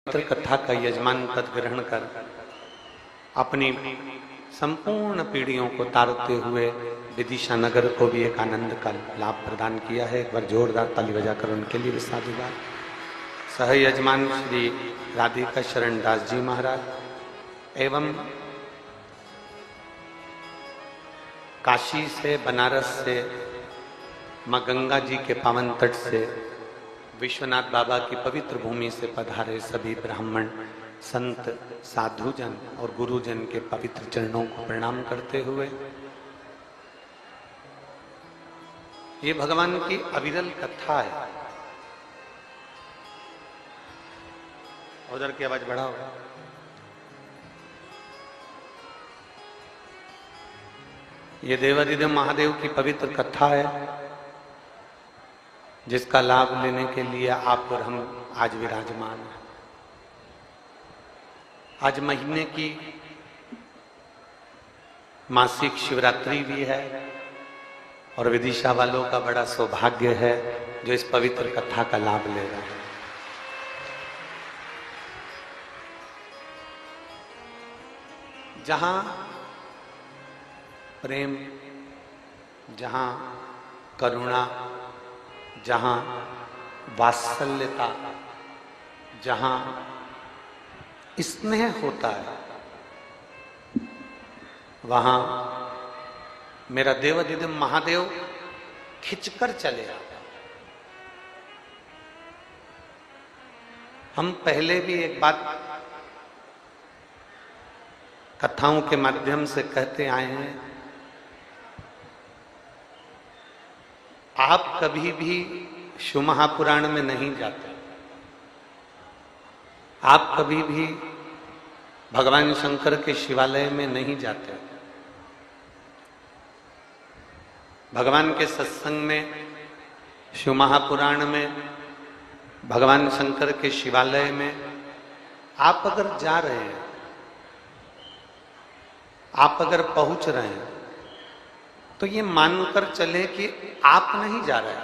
पवित्र कथा का यजमान पद ग्रहण कर अपनी संपूर्ण पीढ़ियों को तारते हुए विदिशा नगर को भी एक आनंद का लाभ प्रदान किया है। एक बार जोरदार ताली बजाकर उनके लिए भी साधुवाद। सह यजमान श्री राधिका शरण दास जी महाराज एवं काशी से, बनारस से, मां गंगा जी के पावन तट से, विश्वनाथ बाबा की पवित्र भूमि से पधारे सभी ब्राह्मण, संत, साधुजन और गुरुजन के पवित्र चरणों को प्रणाम करते हुए ये भगवान की अविरल कथा है। उधर की आवाज बढ़ाओ। ये देवादिदेव महादेव की पवित्र कथा है जिसका लाभ लेने के लिए आप और हम आज विराजमान हैं। आज महीने की मासिक शिवरात्रि भी है और विदिशा वालों का बड़ा सौभाग्य है जो इस पवित्र कथा का लाभ ले रहे हैं। जहां प्रेम, जहां करुणा, जहां वात्सल्यता, जहां स्नेह होता है, वहां मेरा देवादिदेव महादेव खिंचकर चले आता। हम पहले भी एक बात कथाओं के माध्यम से कहते आए हैं, आप कभी भी शिव महापुराण में नहीं जाते, आप कभी भी भगवान शंकर के शिवालय में नहीं जाते, भगवान के सत्संग में, शिव महापुराण में, भगवान शंकर के शिवालय में आप अगर जा रहे हैं, आप अगर पहुंच रहे हैं तो ये मानकर चले कि आप नहीं जा रहे।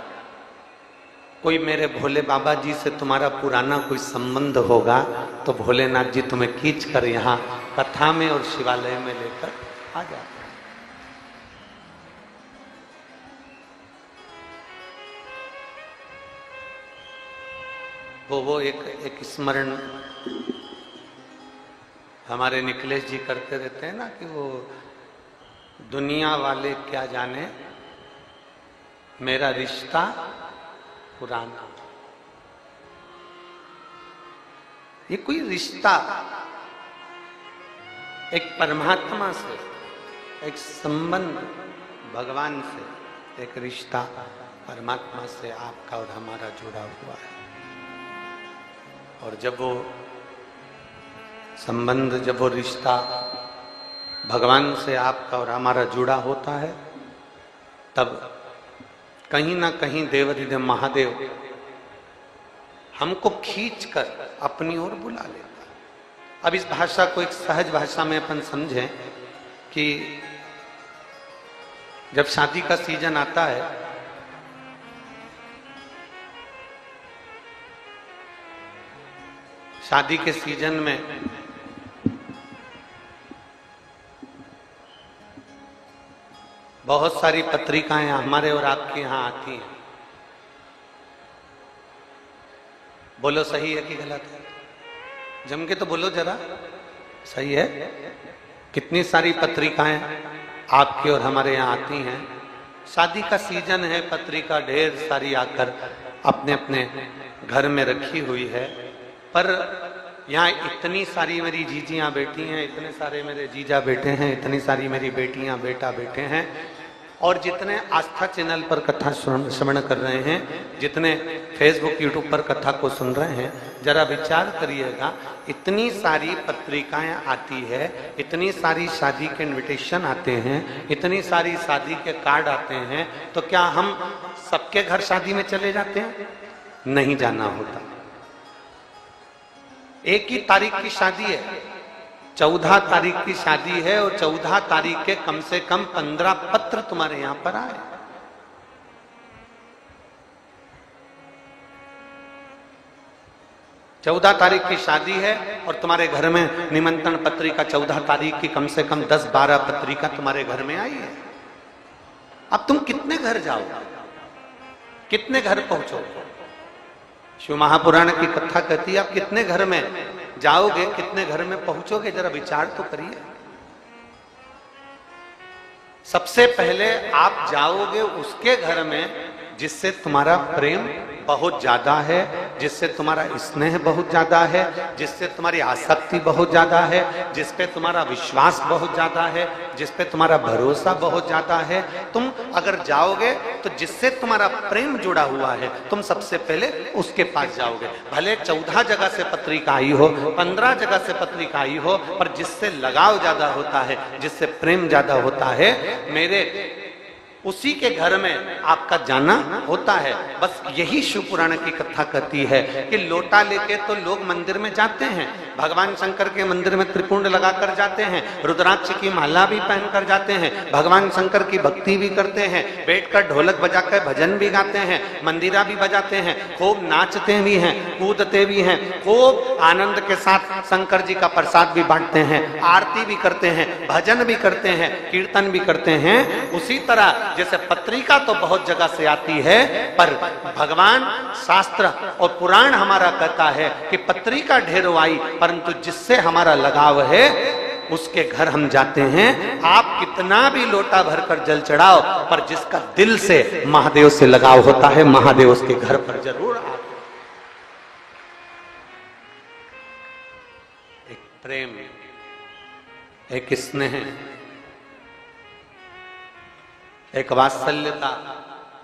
कोई मेरे भोले बाबा जी से तुम्हारा पुराना कोई संबंध होगा तो भोलेनाथ जी तुम्हें खींच कर यहाँ कथा में और शिवालय में लेकर आ जाते हैं। वो एक स्मरण हमारे निखिलेश जी करते रहते हैं ना कि वो दुनिया वाले क्या जाने मेरा रिश्ता पुराना। ये कोई रिश्ता एक परमात्मा से, एक संबंध भगवान से, एक रिश्ता परमात्मा से आपका और हमारा जुड़ा हुआ है। और जब वो संबंध, जब वो रिश्ता भगवान से आपका और हमारा जुड़ा होता है, तब कहीं ना कहीं देवादिदेव महादेव हमको खींचकर अपनी ओर बुला लेता है। अब इस भाषा को एक सहज भाषा में अपन समझें कि जब शादी का सीजन आता है, शादी के सीजन में बहुत सारी पत्रिकाएं हमारे और आपके यहां आती हैं। बोलो सही है कि गलत है? जम के तो बोलो जरा, सही है? कितनी सारी पत्रिकाएं आपके और हमारे यहाँ आती हैं। शादी का सीजन है, पत्रिका ढेर सारी आकर अपने अपने घर में रखी हुई है। पर यहाँ इतनी सारी मेरी जीजियां बैठी हैं, इतने सारे मेरे जीजा बेटे हैं, इतनी सारी मेरी बेटियां बेटा बेटे हैं, और जितने आस्था चैनल पर कथा श्रवण कर रहे हैं, जितने फेसबुक यूट्यूब पर कथा को सुन रहे हैं, जरा विचार करिएगा, इतनी सारी पत्रिकाएं आती है, इतनी सारी शादी के इनविटेशन आते हैं, इतनी सारी शादी के कार्ड आते हैं, तो क्या हम सबके घर शादी में चले जाते हैं? नहीं जाना होता। एक ही तारीख की शादी है, 14 तारीख की शादी है, और 14 तारीख के कम से कम 15 पत्र तुम्हारे यहां पर आए। 14 तारीख की शादी है और तुम्हारे घर में निमंत्रण पत्रिका 14 तारीख की कम से कम 10-12 पत्रिका तुम्हारे घर में आई है। अब तुम कितने घर जाओ, कितने घर पहुंचो? शिव महापुराण की कथा कहती है आप कितने घर में जाओगे, कितने घर में पहुंचोगे, जरा विचार तो करिए। सबसे पहले आप जाओगे उसके घर में जिससे तुम्हारा प्रेम बहुत ज्यादा है, जिससे तुम्हारा स्नेह बहुत ज्यादा है, जिससे तुम्हारी आसक्ति बहुत ज्यादा है, जिस पे तुम्हारा विश्वास बहुत ज्यादा है, जिस पे तुम्हारा भरोसा बहुत ज्यादा है। तुम अगर जाओगे तो जिससे तुम्हारा प्रेम जुड़ा हुआ है तुम सबसे पहले उसके पास जाओगे। भले 14 जगह से पत्रिका आई हो, 15 जगह से पत्रिका आई हो, पर जिससे लगाव ज्यादा होता है, जिससे प्रेम ज्यादा होता है, मेरे उसी के घर में आपका जाना होता है। बस यही शिव पुराण की कथा कहती है कि लोटा लेके तो लोग मंदिर में जाते हैं, भगवान शंकर के मंदिर में त्रिपुंड लगाकर जाते हैं, रुद्राक्ष की माला भी पहनकर जाते हैं, भगवान शंकर की भक्ति भी करते हैं, बैठकर ढोलक बजाकर भजन भी गाते हैं, मंदिरा भी बजाते हैं, खूब नाचते भी हैं, कूदते भी हैं, खूब आनंद के साथ शंकर जी का प्रसाद भी बांटते हैं, आरती भी करते हैं, भजन भी करते हैं, कीर्तन भी करते हैं। उसी तरह जैसे पत्रिका तो बहुत जगह से आती है, पर भगवान शास्त्र और पुराण हमारा कहता है कि पत्रिका ढेरों आई, परंतु जिससे हमारा लगाव है उसके घर हम जाते हैं। आप कितना भी लोटा भरकर जल चढ़ाओ, पर जिसका दिल से महादेव से लगाव होता है, महादेव उसके घर पर जरूर आते। एक प्रेम, एक स्नेह, एक वात्सल्यता,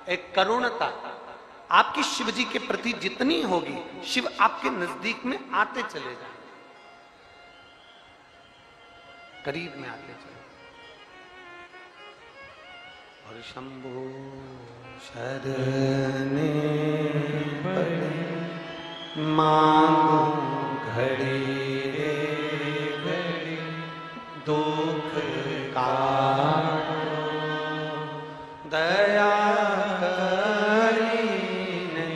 एक करुणता आपकी शिव जी के प्रति जितनी होगी, शिव आपके नजदीक में आते चले जाए, करीब में आते चले। और शंभो शरणे पड़े मांगो घड़ी रे घड़ी दुख का दया करीन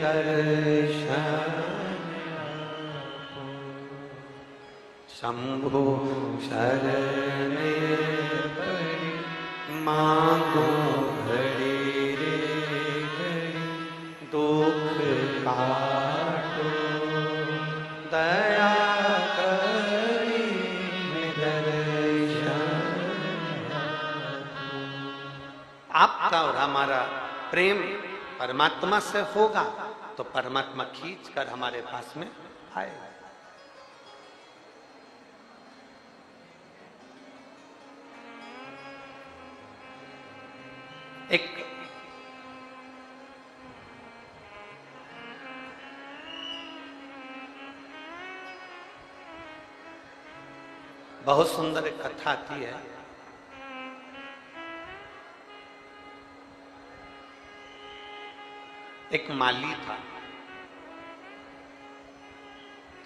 दर्शन शंभो शरणे पड़ी मांगो घड़ी रे घड़ी दुख काटो दया आपका और हमारा प्रेम परमात्मा से होगा तो परमात्मा खींच कर हमारे पास में आएगा। एक बहुत सुंदर एक कथा आती है। एक माली था।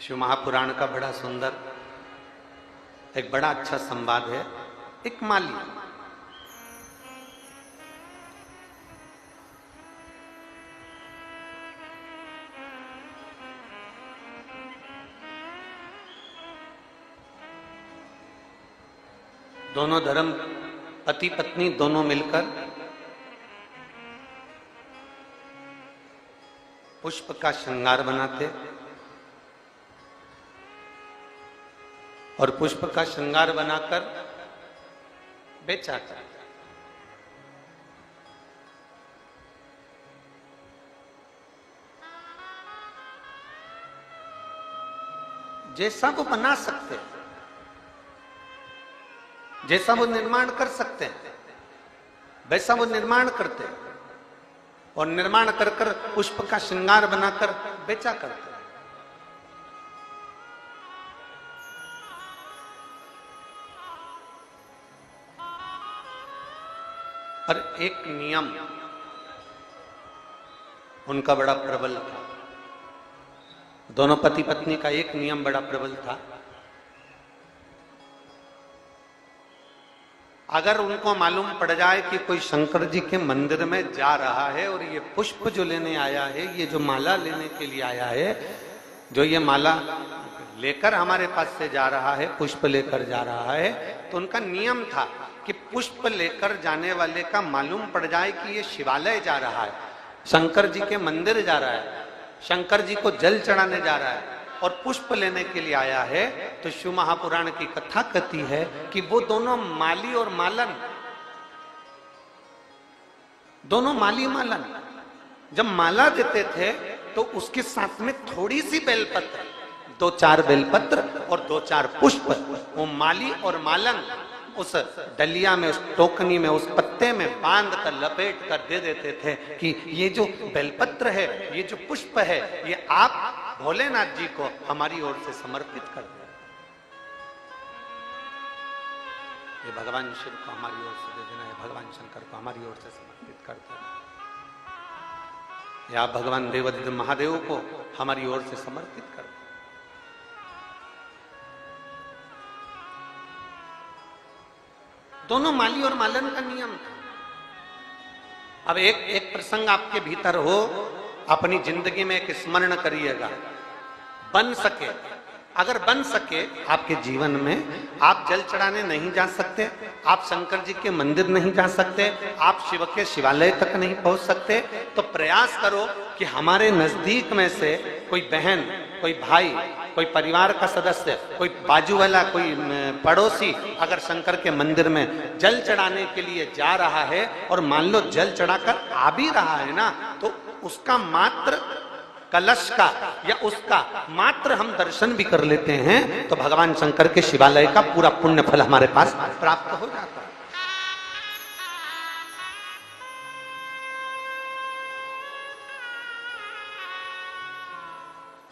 शिव महापुराण का बड़ा सुंदर एक बड़ा अच्छा संवाद है। एक माली दोनों धर्म पति पत्नी दोनों मिलकर पुष्प का श्रृंगार बनाते और पुष्प का श्रृंगार बनाकर बेचा जाता। जैसा वो बना सकते हैं, जैसा वो निर्माण कर सकते हैं, वैसा वो निर्माण करते हैं और निर्माण कर कर पुष्प का श्रृंगार बनाकर बेचा करते हैं। पर एक नियम उनका बड़ा प्रबल था। दोनों पति पत्नी का एक नियम बड़ा प्रबल था। अगर उनको मालूम पड़ जाए कि कोई शंकर जी के मंदिर में जा रहा है और ये पुष्प जो लेने आया है, ये जो माला लेने के लिए आया है, जो ये माला लेकर हमारे पास से जा रहा है, पुष्प लेकर जा रहा है, तो उनका नियम था कि पुष्प लेकर जाने वाले का मालूम पड़ जाए कि ये शिवालय जा रहा है, शंकर जी के मंदिर जा रहा है, शंकर जी को जल चढ़ाने जा रहा है और पुष्प लेने के लिए आया है, तो शिव महापुराण की कथा कहती है कि वो दोनों माली और मालन, दोनों माली मालन जब माला देते थे तो उसके साथ में थोड़ी सी बेलपत्र, 2-4 बेलपत्र और 2-4 पुष्प, वो माली और मालन उस डलिया में, उस टोकनी में, उस पत्ते में बांध कर लपेट कर दे देते थे कि ये जो बेलपत्र है, ये जो पुष्प है, ये आप भोलेनाथ जी को हमारी ओर से समर्पित कर दें, ये भगवान शिव को हमारी ओर से दे देना है, भगवान शंकर को हमारी ओर से समर्पित कर देना, या भगवान देवादिदेव महादेव को हमारी ओर से समर्पित कर दें। दोनों माली और मालन का नियम था। अब एक प्रसंग आपके भीतर हो, अपनी जिंदगी में एक स्मरण करिएगा, बन सके, अगर बन सके आपके जीवन में, आप जल चढ़ाने नहीं जा सकते, आप शंकर जी के मंदिर नहीं जा सकते, आप शिव के शिवालय तक नहीं पहुंच सकते, तो प्रयास करो कि हमारे नजदीक में से कोई बहन, कोई भाई, कोई परिवार का सदस्य, कोई बाजू वाला, कोई पड़ोसी अगर शंकर के मंदिर में जल चढ़ाने के लिए जा रहा है और मान लो जल चढ़ाकर आ भी रहा है ना, तो उसका मात्र कलश का या उसका मात्र हम दर्शन भी कर लेते हैं तो भगवान शंकर के शिवालय का पूरा पुण्य फल हमारे पास प्राप्त हो जाता है।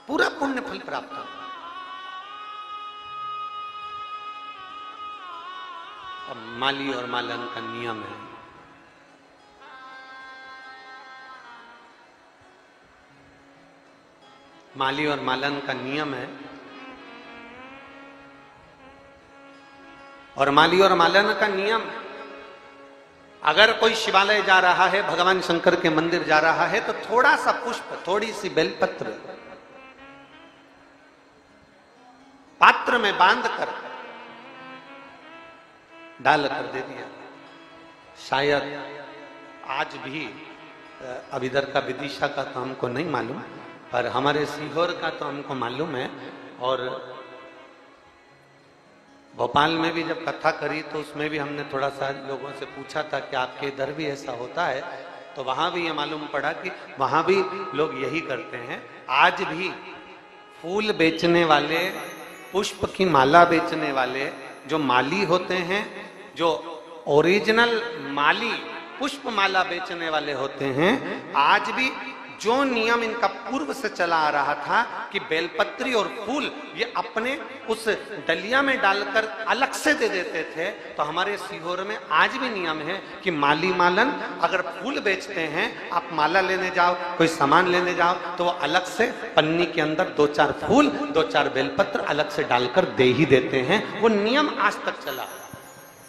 पूरा पुण्य फल प्राप्त होता है। अब माली और मालन का नियम है, माली और मालन का नियम है, और माली और मालन का नियम, अगर कोई शिवालय जा रहा है, भगवान शंकर के मंदिर जा रहा है, तो थोड़ा सा पुष्प, थोड़ी सी बेलपत्र पात्र में बांधकर डालकर दे दिया। शायद आज भी, अब इधर का विदिशा का तो हमको नहीं मालूम, पर हमारे सीहोर का तो हमको मालूम है, और भोपाल में भी जब कथा करी तो उसमें भी हमने थोड़ा सा लोगों से पूछा था कि आपके इधर भी ऐसा होता है, तो वहां भी ये मालूम पड़ा कि वहां भी लोग यही करते हैं। आज भी फूल बेचने वाले, पुष्प की माला बेचने वाले जो माली होते हैं, जो ओरिजिनल माली पुष्प माला बेचने वाले होते हैं, आज भी जो नियम इनका पूर्व से चला आ रहा था कि बेलपत्री और फूल ये अपने उस डलिया में डालकर अलग से दे देते थे, तो हमारे सीहोर में आज भी नियम है कि माली मालन अगर फूल बेचते हैं, आप माला लेने जाओ, कोई सामान लेने जाओ, तो वो अलग से पन्नी के अंदर 2-4 फूल, 2-4 बेलपत्र अलग से डालकर दे ही देते हैं। वो नियम आज तक चला।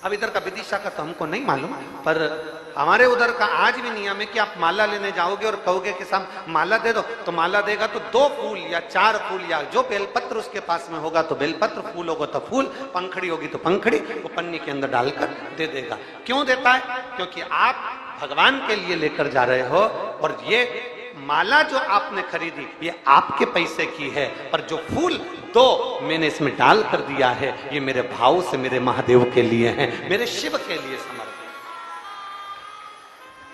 अब इधर का विदिशा का तो हमको नहीं मालूम, पर हमारे उधर का आज भी नियम है कि आप माला लेने जाओगे और कहोगे कि साहब माला दे दो, तो माला देगा तो 2 फूल या 4 फूल या जो बेलपत्र उसके पास में होगा तो बेलपत्र, फूल होगा तो फूल, पंखड़ी होगी तो पंखड़ी, वो पन्नी के अंदर डालकर दे देगा। क्यों देता है? क्योंकि आप भगवान के लिए लेकर जा रहे हो, और ये माला जो आपने खरीदी ये आपके पैसे की है, पर जो फूल 2 मैंने इसमें डाल कर दिया है, ये मेरे भाव से मेरे महादेव के लिए है, मेरे शिव के लिए समर्पित,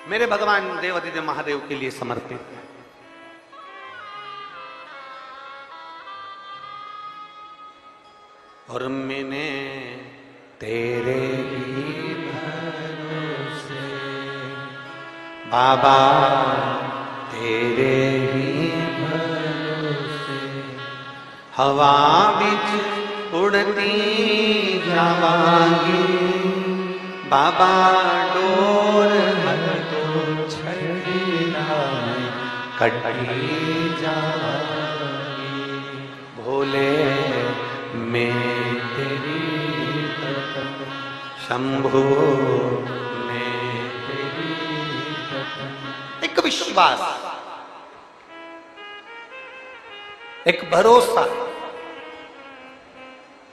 मेरे भगवान देवादिदेव महादेव के लिए समर्पित। और मैंने तेरे ही भरोसे बाबा, तेरे ही भरोसे हवा बिच उड़ती जावांगी, बाबा डोर तो छड़ीना कटी जावांगी, भोले मैं तेरी शंभो मैं तेरी। एक विश्वास एक भरोसा,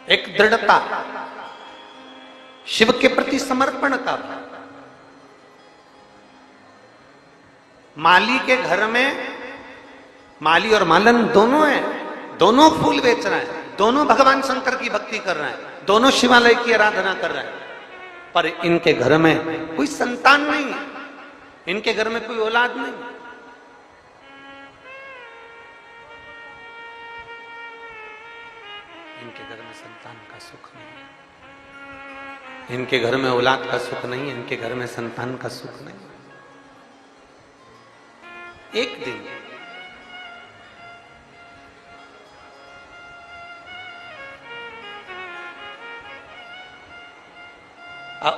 एक दृढ़ता, शिव के प्रति समर्पण का भाव। माली के घर में माली और मालन दोनों हैं, दोनों फूल बेच रहे हैं, दोनों भगवान शंकर की भक्ति कर रहे हैं, दोनों शिवालय की आराधना कर रहे हैं, पर इनके घर में कोई संतान नहीं है, इनके घर में कोई औलाद नहीं। इनके घर में संतान का सुख नहीं है, इनके घर में औलाद का सुख नहीं है, इनके घर में संतान का सुख नहीं। एक दिन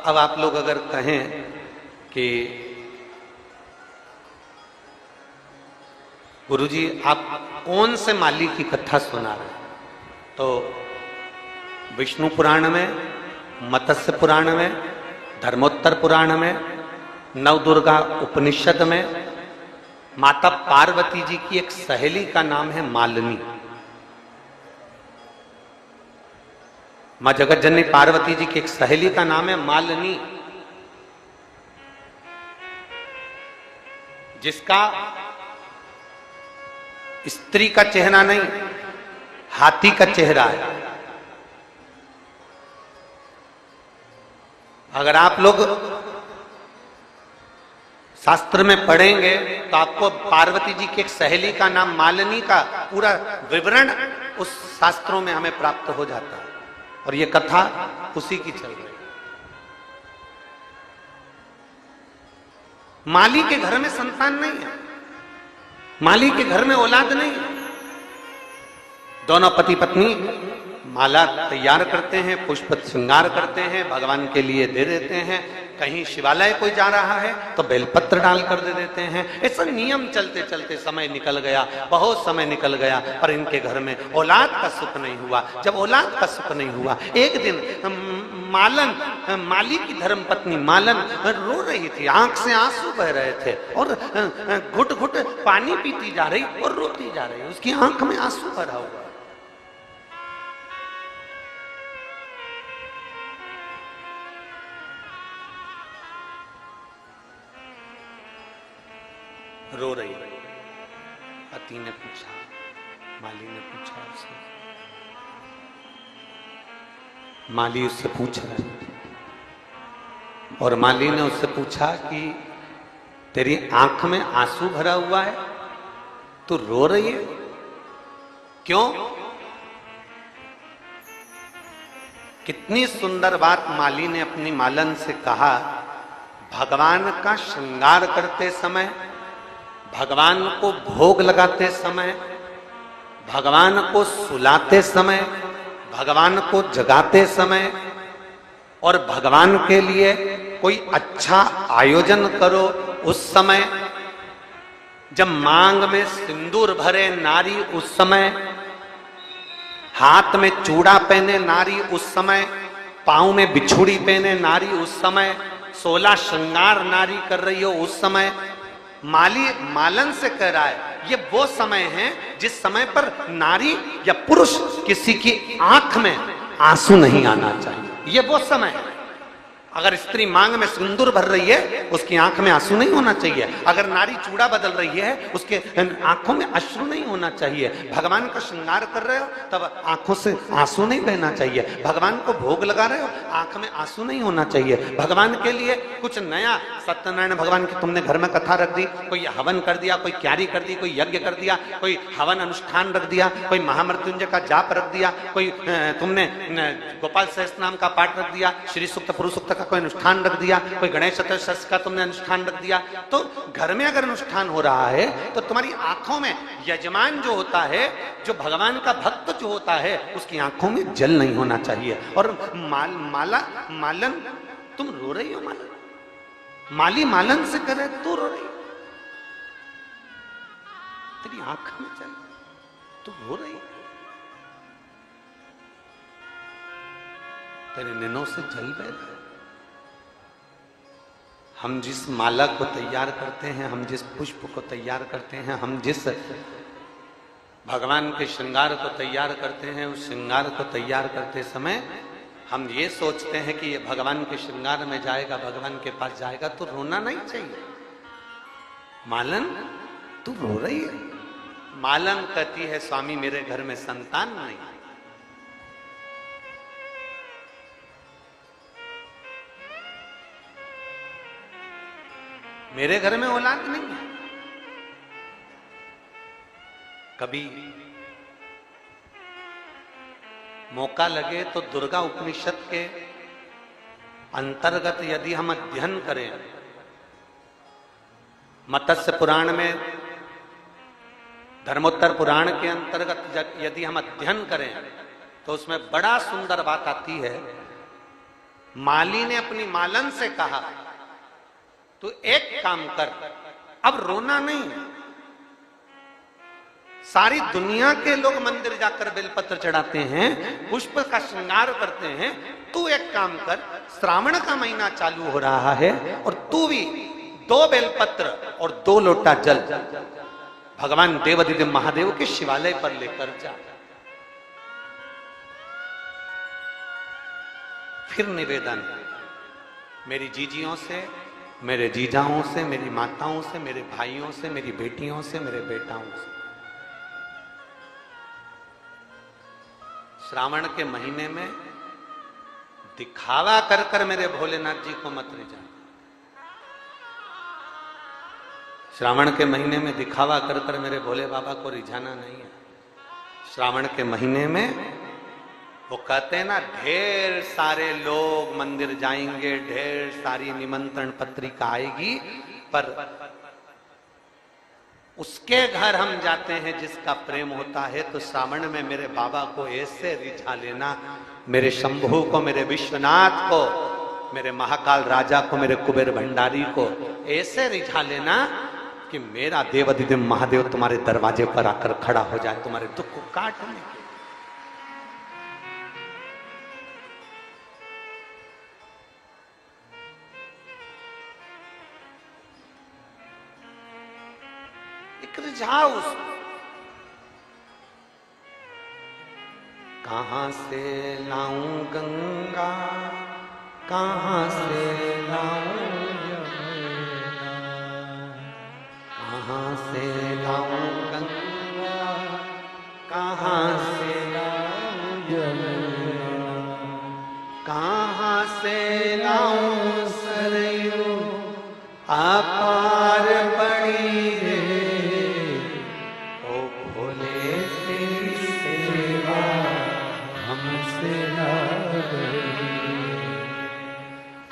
अब आप लोग अगर कहें कि गुरुजी आप कौन से माली की कथा सुना रहे हैं, तो विष्णु पुराण में, मत्स्य पुराण में, धर्मोत्तर पुराण में, नवदुर्गा उपनिषद में माता पार्वती जी की एक सहेली का नाम है मालिनी। मां जगत जननी पार्वती जी की एक सहेली का नाम है मालिनी, जिसका स्त्री का चेहरा नहीं, हाथी का चेहरा है। अगर आप लोग शास्त्र में पढ़ेंगे तो आपको पार्वती जी की एक सहेली का नाम मालिनी का पूरा विवरण उस शास्त्रों में हमें प्राप्त हो जाता है, और ये कथा उसी की चल रही है। माली के घर में संतान नहीं है, माली के घर में औलाद नहीं है। दोनों पति पत्नी माला तैयार करते हैं, पुष्प श्रृंगार करते हैं, भगवान के लिए दे देते हैं। कहीं शिवालय कोई जा रहा है तो बेलपत्र डालकर दे देते हैं। ऐसा नियम चलते चलते समय निकल गया, बहुत समय निकल गया, पर इनके घर में औलाद का सुख नहीं हुआ। जब औलाद का सुख नहीं हुआ, एक दिन माली की धर्म पत्नी मालन रो रही थी, आंख से आंसू बह रहे थे, और घुट घुट पानी पीती जा रही और रोती जा रही, उसकी आंख में आंसू भरा हुआ। रो रही। पति ने पूछा, माली ने पूछा उससे, माली उससे पूछ रहा है, और माली ने उससे पूछा कि तेरी आंख में आंसू भरा हुआ है, तू रो रही है, क्यों? कितनी सुंदर बात माली ने अपनी मालन से कहा। भगवान का श्रृंगार करते समय, भगवान को भोग लगाते समय, भगवान को सुलाते समय, भगवान को जगाते समय, और भगवान के लिए कोई अच्छा आयोजन करो उस समय, जब मांग में सिंदूर भरे नारी उस समय, हाथ में चूड़ा पहने नारी उस समय, पांव में बिछुड़ी पहने नारी उस समय, 16 श्रृंगार नारी कर रही हो उस समय, माली मालन से कह रहा है ये वो समय है जिस समय पर नारी या पुरुष किसी की आंख में आंसू नहीं आना चाहिए। ये वो समय है। अगर स्त्री मांग में सिंदूर भर रही है, उसकी आंख में आंसू नहीं होना चाहिए। अगर नारी चूड़ा बदल रही है, उसके आंखों में अश्रु नहीं होना चाहिए। भगवान का श्रृंगार कर रहे हो तब आंखों से आंसू नहीं बहना चाहिए। भगवान को भोग लगा रहे हो, आंख में आंसू नहीं होना चाहिए। भगवान के लिए कुछ नया, सत्यनारायण भगवान की तुमने घर में कथा रख दी, कोई हवन कर दिया, कोई क्यारी कर दी, कोई यज्ञ कर दिया, कोई हवन अनुष्ठान रख दिया, कोई महामृत्युंजय का जाप रख दिया, कोई तुमने गोपाल सहस्त्र नाम का पाठ रख दिया, श्री सूक्त पुरुष सूक्त कोई अनुष्ठान रख दिया, कोई गणेश चतुर्थी का तुमने अनुष्ठान रख दिया, तो घर में अगर अनुष्ठान हो रहा है तो तुम्हारी आंखों में यजमान जो होता है, जो भगवान का भक्त जो होता है, उसकी आंखों में जल नहीं होना चाहिए। और मालन तुम रो रही हो, मालन माली मालन से करे तू रो रही, तेरी आंख में जल, तू रो रही, तेरे नैनों से जल बह रहा है। हम जिस माला को तैयार करते हैं, हम जिस पुष्प को तैयार करते हैं, हम जिस भगवान के श्रृंगार को तैयार करते हैं, उस श्रृंगार को तैयार करते समय हम ये सोचते हैं कि ये भगवान के श्रृंगार में जाएगा, भगवान के पास जाएगा, तो रोना नहीं चाहिए। मालन तू रो रही है। मालन कहती है स्वामी मेरे घर में संतान नहीं। मेरे घर में औलाद नहीं है। कभी मौका लगे तो दुर्गा उपनिषद के अंतर्गत यदि हम अध्ययन करें, मत्स्य पुराण में, धर्मोत्तर पुराण के अंतर्गत यदि हम अध्ययन करें तो उसमें बड़ा सुंदर बात आती है। माली ने अपनी मालन से कहा तू एक काम कर, अब रोना नहीं। सारी दुनिया के लोग मंदिर जाकर बेलपत्र चढ़ाते हैं, पुष्प का श्रृंगार करते हैं, तू एक काम कर, श्रावण का महीना चालू हो रहा है और तू भी 2 बेलपत्र और 2 लोटा जल भगवान देवाधिदेव महादेव के शिवालय पर लेकर जा। फिर निवेदन, मेरी जीजियों से, मेरे जीजाओं से, मेरी माताओं से, मेरे भाइयों से, मेरी बेटियों से, मेरे बेटाओं से, श्रावण के महीने में दिखावा कर कर मेरे भोलेनाथ जी को मत ले जाना। श्रावण के महीने में दिखावा कर कर मेरे भोले बाबा को रिझाना नहीं है। श्रावण के महीने में वो कहते हैं ना, ढेर सारे लोग मंदिर जाएंगे, ढेर सारी निमंत्रण पत्रिका आएगी, पर उसके घर हम जाते हैं जिसका प्रेम होता है। तो श्रावण में मेरे बाबा को ऐसे रिझा लेना, मेरे शंभू को, मेरे विश्वनाथ को, मेरे महाकाल राजा को, मेरे कुबेर भंडारी को ऐसे रिझा लेना कि मेरा देवाधिदेव महादेव तुम्हारे दरवाजे पर आकर खड़ा हो जाए, तुम्हारे दुख को काटने के। रिझाओ। कहां से लाऊं गंगा, कहां से लाऊं यमुना, कहां से लाऊं गंगा, कहां से लाऊं यमुना, कहां से लाऊं सरयू अपार पड़ी रे।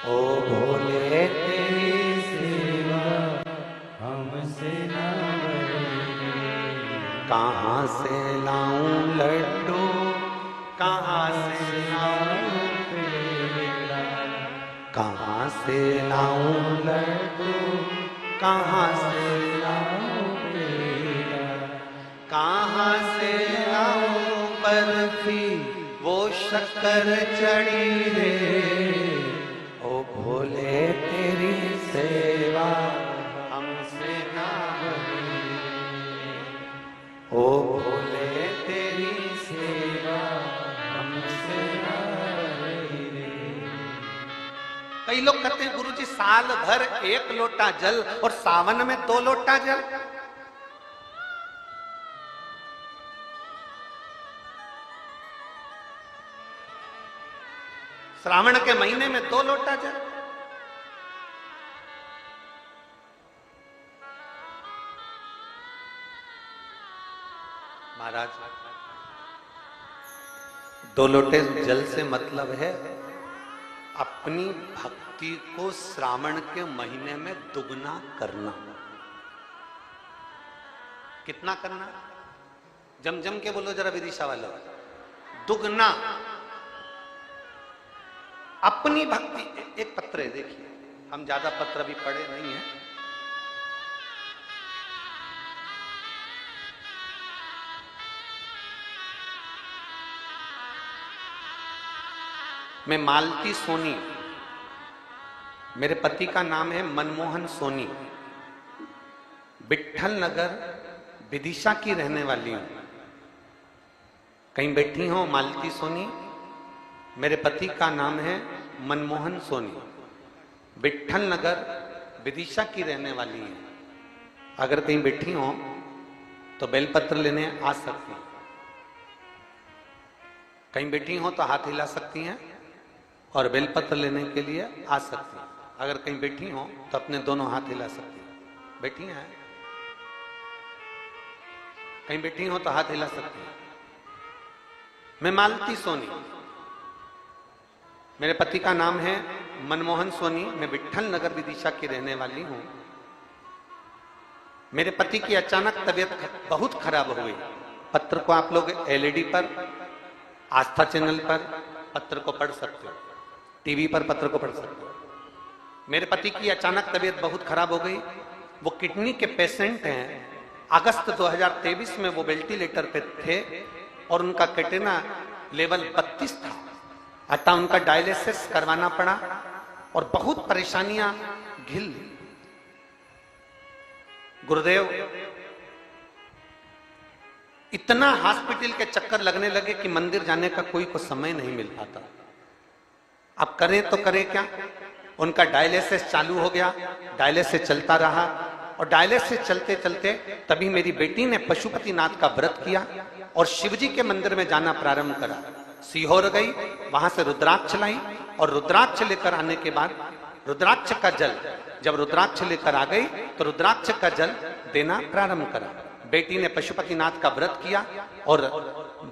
ओ भोले तेरी सेवा हमसे ना बने। कहाँ से लाऊं लड्डू, कहाँ से लाऊं पेड़ा, कहाँ से लाऊं लड्डू, कहाँ से लाऊं पेड़ा, कहाँ से लाऊं बर्फी वो शक्कर चढ़ी रे। ओ भोले तेरी सेवा हमसे ना बने। ओ भोले तेरी सेवा हमसे ना बने। कई लोग कहते हैं गुरुजी साल भर 1 लोटा जल और सावन में 2 लोटा जल। श्रावण के महीने में 2 लोटा जल। महाराज 2 लोटे जल से मतलब है अपनी भक्ति को श्रावण के महीने में दुगना करना। कितना करना? जम जम के बोलो जरा विदिशा वाला। दुगना अपनी भक्ति। एक पत्र है, देखिए, हम ज्यादा पत्र अभी पढ़े नहीं है। मैं मालती सोनी, मेरे पति का नाम है मनमोहन सोनी, विट्ठल नगर विदिशा की रहने वाली हूं। कहीं बैठी हो मालती सोनी, मेरे पति का नाम है मनमोहन सोनी, विट्ठल नगर विदिशा की रहने वाली है। अगर कहीं बैठी हो तो बेलपत्र लेने आ सकती हैं। कहीं बैठी हो तो हाथ हिला सकती हैं और बेलपत्र लेने के लिए आ सकती हैं। अगर कहीं बैठी हो तो अपने दोनों हाथ हिला सकती हैं। बैठी हैं? कहीं बैठी हो तो हाथ हिला सकती हैं। मैं मालती सोनी, मेरे पति का नाम है मनमोहन सोनी, मैं विट्ठल नगर विदिशा की रहने वाली हूं। मेरे पति की अचानक तबीयत बहुत खराब हो गई। पत्र को आप लोग एलईडी पर, आस्था चैनल पर पत्र को पढ़ सकते हो, टीवी पर पत्र को पढ़ सकते हो। मेरे पति की अचानक तबीयत बहुत खराब हो गई। वो किडनी के पेशेंट हैं। अगस्त 2023 में वो वेंटिलेटर पे थे और उनका कैटेना लेवल 32 था। अतः उनका डायलिसिस करवाना पड़ा और बहुत परेशानियां झेल ली। गुरुदेव, इतना हॉस्पिटल के चक्कर लगने लगे कि मंदिर जाने का कोई को समय नहीं मिल पाता। अब करें तो करें क्या? उनका डायलिसिस चालू हो गया, डायलिसिस चलता रहा और डायलिसिस चलते चलते तभी मेरी बेटी ने पशुपतिनाथ का व्रत किया और शिवजी के मंदिर में जाना प्रारंभ करा। सीहोर गई, वहां से रुद्राक्ष लाई और रुद्राक्ष लेकर आने के बाद रुद्राक्ष का जल, जब रुद्राक्ष लेकर आ गई तो रुद्राक्ष का जल देना प्रारंभ करा। बेटी ने पशुपतिनाथ का व्रत किया और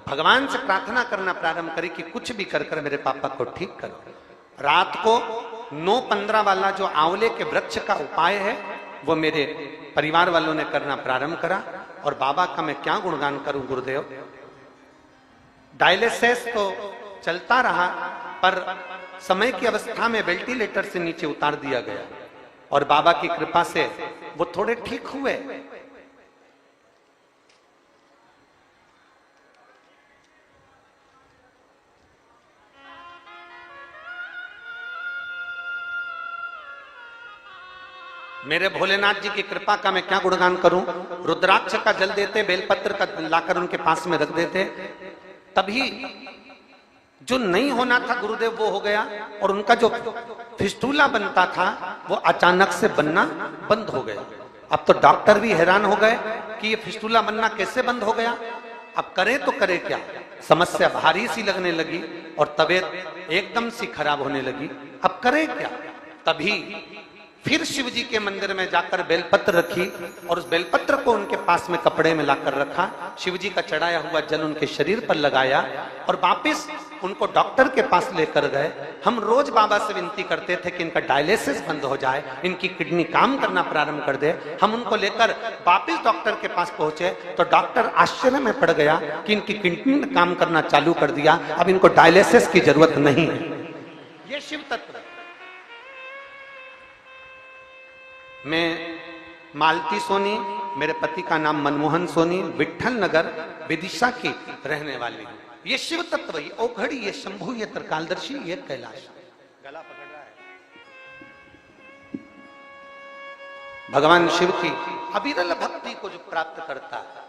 भगवान से प्रार्थना करना प्रारंभ करी कि कुछ भी कर कर मेरे पापा को ठीक करो। रात को 9:15 वाला जो आंवले के वृक्ष का उपाय है वो मेरे परिवार वालों ने करना प्रारंभ करा और बाबा का मैं क्या गुणगान करूं गुरुदेव। डायलिसिस तो चलता रहा पर समय की अवस्था में वेंटिलेटर से नीचे उतार दिया गया और बाबा की कृपा से वो थोड़े ठीक हुए। मेरे भोलेनाथ जी की कृपा का मैं क्या गुणगान करूं। रुद्राक्ष का जल देते, बेलपत्र का लाकर उनके पास में रख देते, तभी जो नहीं होना था गुरुदेव वो हो गया और उनका जो फिस्टूला बनता था वो अचानक से बनना बंद हो गया। अब तो डॉक्टर भी हैरान हो गए कि ये फिस्टूला बनना कैसे बंद हो गया। अब करे तो करे क्या, समस्या भारी सी लगने लगी और तबीयत एकदम सी खराब होने लगी। अब करे क्या? तभी फिर शिव जी के मंदिर में जाकर बेलपत्र रखी और उस बेलपत्र को उनके पास में कपड़े में लाकर रखा। शिव जी का चढ़ाया हुआ जल उनके शरीर पर लगाया और वापिस उनको डॉक्टर के पास लेकर गए। हम रोज बाबा से विनती करते थे कि इनका डायलिसिस बंद हो जाए, इनकी किडनी काम करना प्रारंभ कर दे। हम उनको लेकर वापिस डॉक्टर के पास पहुंचे तो डॉक्टर आश्चर्य में पड़ गया कि इनकी किडनी ने काम करना चालू कर दिया, अब इनको डायलिसिस की जरूरत नहीं है। ये शिव तत्व। मैं मालती सोनी, मेरे पति का नाम मनमोहन सोनी, विट्ठल नगर विदिशा की रहने वाली हूं। ये शिव तत्व, ये ओघड़ी, ये शंभु, ये त्रिकालदर्शी, ये कैलाश। गला पकड़ रहा है। भगवान शिव की अविरल भक्ति को जो प्राप्त करता है,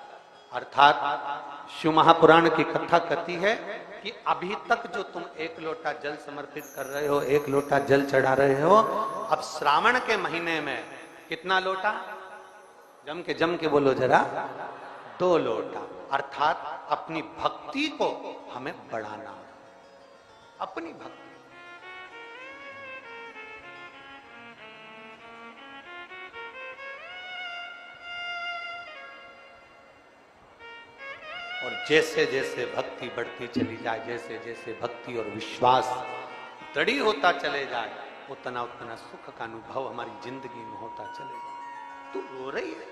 अर्थात शिव महापुराण की कथा कहती है कि अभी तक जो तुम 1 लोटा जल समर्पित कर रहे हो, 1 लोटा जल चढ़ा रहे हो, अब श्रावण के महीने में कितना लोटा? जम के बोलो जरा, 2 लोटा। अर्थात अपनी भक्ति को हमें बढ़ाना, अपनी भक्ति। और जैसे जैसे भक्ति बढ़ती चली जाए, जैसे जैसे भक्ति और विश्वास दृढ़ होता चले जाए, उतना उतना सुख का अनुभव हमारी जिंदगी में होता चले जाए। तू रो रही है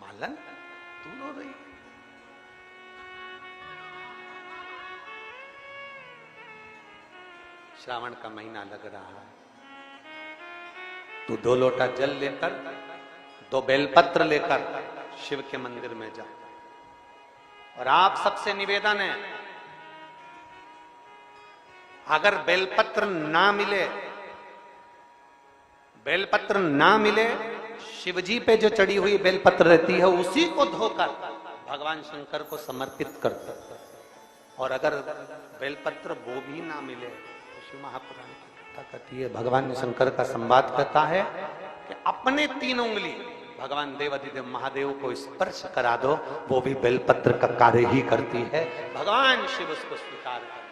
मालन, तू रो रही है? श्रावण का महीना लग रहा है, तू 2 लोटा जल लेकर, 2 बेलपत्र लेकर शिव के मंदिर में जा। और आप सबसे निवेदन है, अगर बेलपत्र ना मिले, बेलपत्र ना मिले, शिवजी पे जो चढ़ी हुई बेलपत्र रहती है उसी को धोकर भगवान शंकर को समर्पित कर दो। और अगर बेलपत्र वो भी ना मिले तो शिव महापुराण की कथा कहती है, भगवान शंकर का संवाद कहता है कि अपने 3 उंगली भगवान देवाधिदेव महादेव को स्पर्श करा दो, वो भी बेलपत्र का कार्य ही करती है। भगवान शिव उसको स्वीकार कर,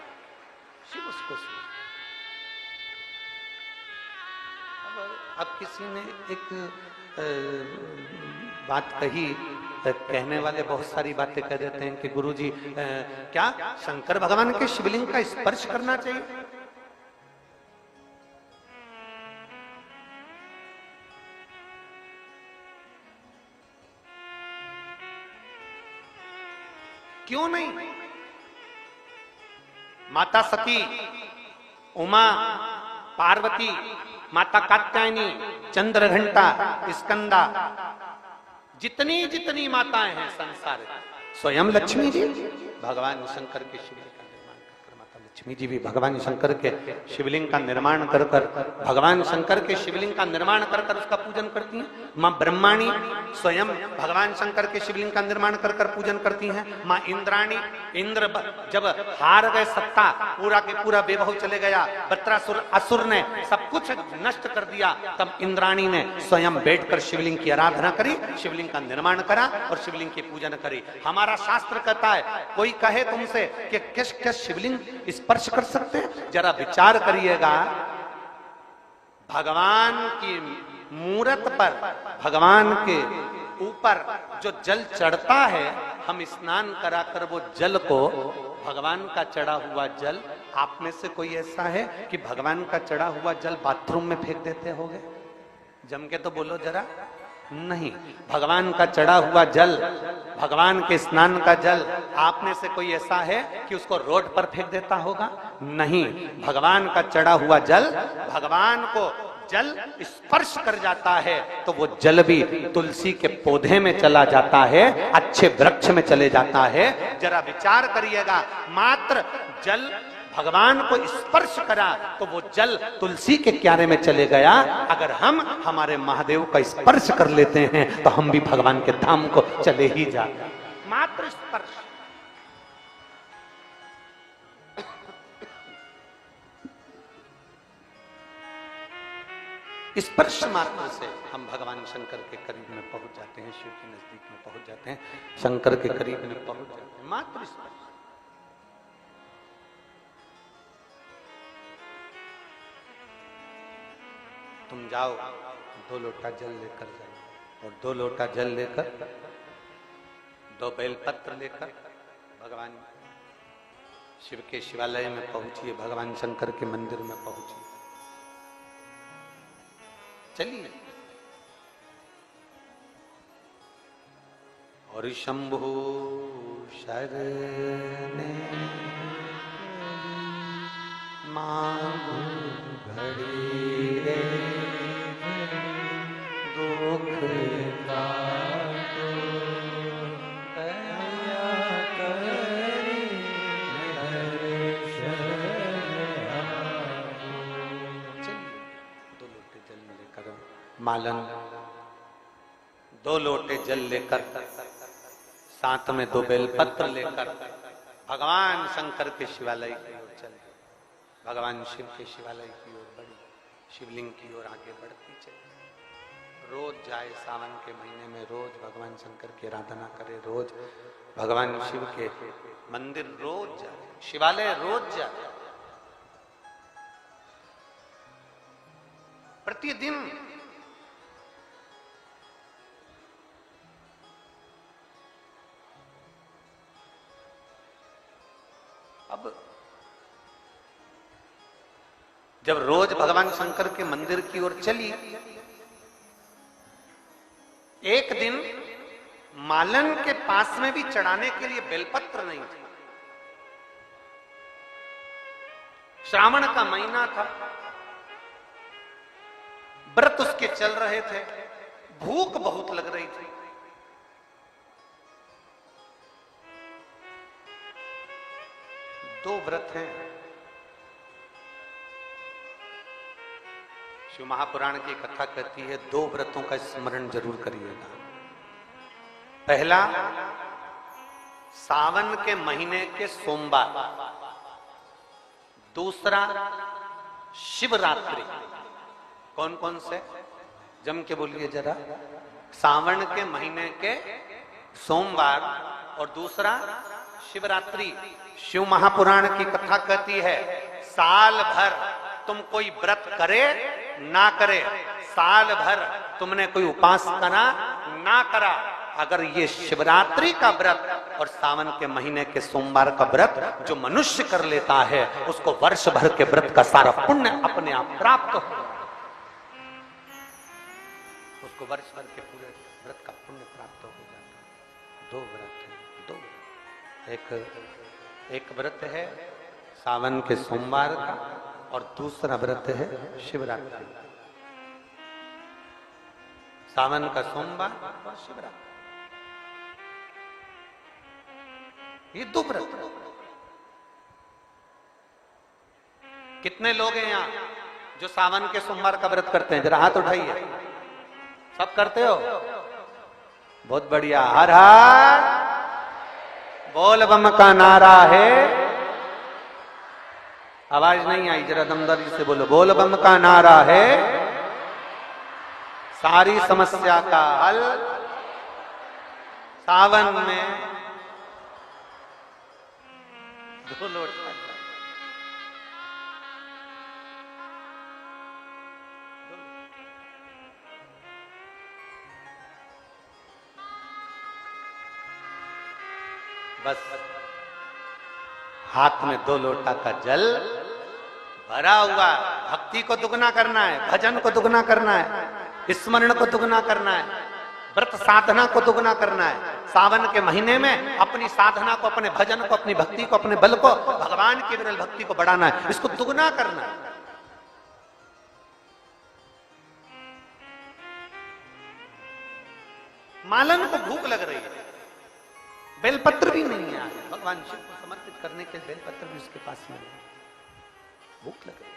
शिव उसको स्वीकार। अब किसी ने एक बात कही, कहने वाले बहुत सारी बातें कह देते हैं कि गुरुजी क्या शंकर भगवान के शिवलिंग का स्पर्श करना चाहिए? क्यों नहीं? माता सती, उमा, पार्वती, माता कात्यायनी, चंद्रघंटा, स्कंदा, जितनी जितनी माताएं हैं संसार में, स्वयं लक्ष्मी जी भगवान शंकर के शिवलिंग का निर्माण कर, माता लक्ष्मी जी भी भगवान शंकर के शिवलिंग का निर्माण कर भगवान शंकर के शिवलिंग का निर्माण कर उसका पूजन करती हैं। माँ ब्रह्माणी स्वयं भगवान शंकर के शिवलिंग का निर्माण कर पूजन करती हैं। माँ इंद्राणी, इंद्र जब हार गए सत्ता, पूरा के पूरा बेबहू चले गया, वृत्रासुर असुर ने सब कुछ नष्ट कर दिया, तब इंद्राणी ने स्वयं बैठकर शिवलिंग की आराधना करी, शिवलिंग का निर्माण करा और शिवलिंग की पूजन करी। हमारा शास्त्र कहता है, कोई कहे तुमसे कि किस किस शिवलिंग स्पर्श कर सकते हैं, जरा विचार करिएगा। भगवान की मूरत पर, भगवान के ऊपर जो जल चढ़ता है, हम स्नान कराकर वो जल को, भगवान का चढ़ा हुआ जल, आप में से कोई ऐसा है कि भगवान का चढ़ा हुआ जल बाथरूम में फेंक देते होगे? जम के तो बोलो जरा। नहीं, भगवान का चढ़ा हुआ जल, भगवान के स्नान का जल, आप में से कोई ऐसा है कि उसको रोड पर फेंक देता होगा? नहीं, भगवान का चढ़ा हुआ जल, भगवान को जल स्पर्श कर जाता है तो वो जल भी तुलसी के पौधे में चला जाता है, अच्छे वृक्ष में चले जाता है। जरा विचार करिएगा, मात्र जल भगवान को स्पर्श करा तो वो जल तुलसी के क्यारे में चले गया। अगर हम हमारे महादेव का स्पर्श कर लेते हैं तो हम भी भगवान के धाम को चले ही जाते। मात्र स्पर्श, स्पर्श मात्र से हम भगवान शंकर के करीब में पहुंच जाते हैं, शिव के नजदीक में पहुंच जाते हैं, शंकर के करीब में पहुंच जाते हैं। मात्र स्पर्श। तुम जाओ, 2 लोटा जल लेकर जाओ, और 2 लोटा जल लेकर, 2 बेलपत्र लेकर भगवान शिव के शिवालय में पहुंचिए, भगवान शंकर के मंदिर में पहुंचिए। चलिए। और शंभु शरणे मांगू घड़ी रे, दुख काटो दया करी दर्शन आपो। चलिए, 2 लोटे जल लेकर, मालन 2 लोटे जल लेकर, साथ में 2 बेलपत्र लेकर भगवान शंकर के शिवालय की ओर चले। भगवान शिव के शिवालय की ओर बढ़ी, शिवलिंग की ओर आगे बढ़ती चली। रोज जाए, सावन के महीने में रोज भगवान शंकर की आराधना करे, रोज भगवान शिव के मंदिर रोज जाए, शिवालय रोज जाए, प्रतिदिन। अब जब रोज भगवान शंकर के मंदिर की ओर चली, एक दिन मालन के पास में भी चढ़ाने के लिए बेलपत्र नहीं थे। श्रावण का महीना था, व्रत उसके चल रहे थे, भूख बहुत लग रही थी। दो व्रत हैं, शिव महापुराण की कथा कहती है 2 व्रतों का स्मरण जरूर करिएगा। पहला सावन के महीने के सोमवार, दूसरा शिवरात्रि। कौन कौन से? जम के बोलिए जरा। सावन के महीने के सोमवार और दूसरा शिवरात्रि। शिव महापुराण की कथा कहती है, साल भर तुम कोई व्रत करे ना करे, साल भर तुमने कोई उपास करा ना करा, अगर ये शिवरात्रि का व्रत और सावन के महीने के सोमवार का व्रत जो मनुष्य कर लेता है, उसको वर्ष भर के व्रत का सारा पुण्य अपने आप प्राप्त हो, उसको वर्ष भर के पूरे व्रत का पुण्य प्राप्त हो जाता। दो व्रत है, दो। एक व्रत है सावन के सोमवार का और दूसरा व्रत है शिवरात्रि। सावन का सोमवार और शिवरात्रि, ये दो व्रत। कितने लोग हैं यहाँ जो सावन के सोमवार का व्रत करते हैं? जरा हाथ उठाइए। सब करते हो? बहुत बढ़िया। हर हर बोल बम का नारा है। आवाज नहीं आई, जरा दमदारी से बोलो। बोल बम का नारा है, सारी समस्या का हल सावन में। दो लोटा बस, हाथ में 2 लोटा का जल भरा हुआ। भक्ति को दुगना करना है, भजन को दुगना करना है, स्मरण को दुगना करना है, व्रत साधना को दुगना करना है। सावन के महीने में अपनी साधना को, अपने भजन को, अपनी भक्ति को, अपने बल को, भगवान की विरल भक्ति को बढ़ाना है, इसको दुगना करना है। मालन को भूख लग रही है, बेलपत्र भी नहीं है, भगवान शिव को समर्पित करने के बेलपत्र भी उसके पास में नहीं। भूख लग रही,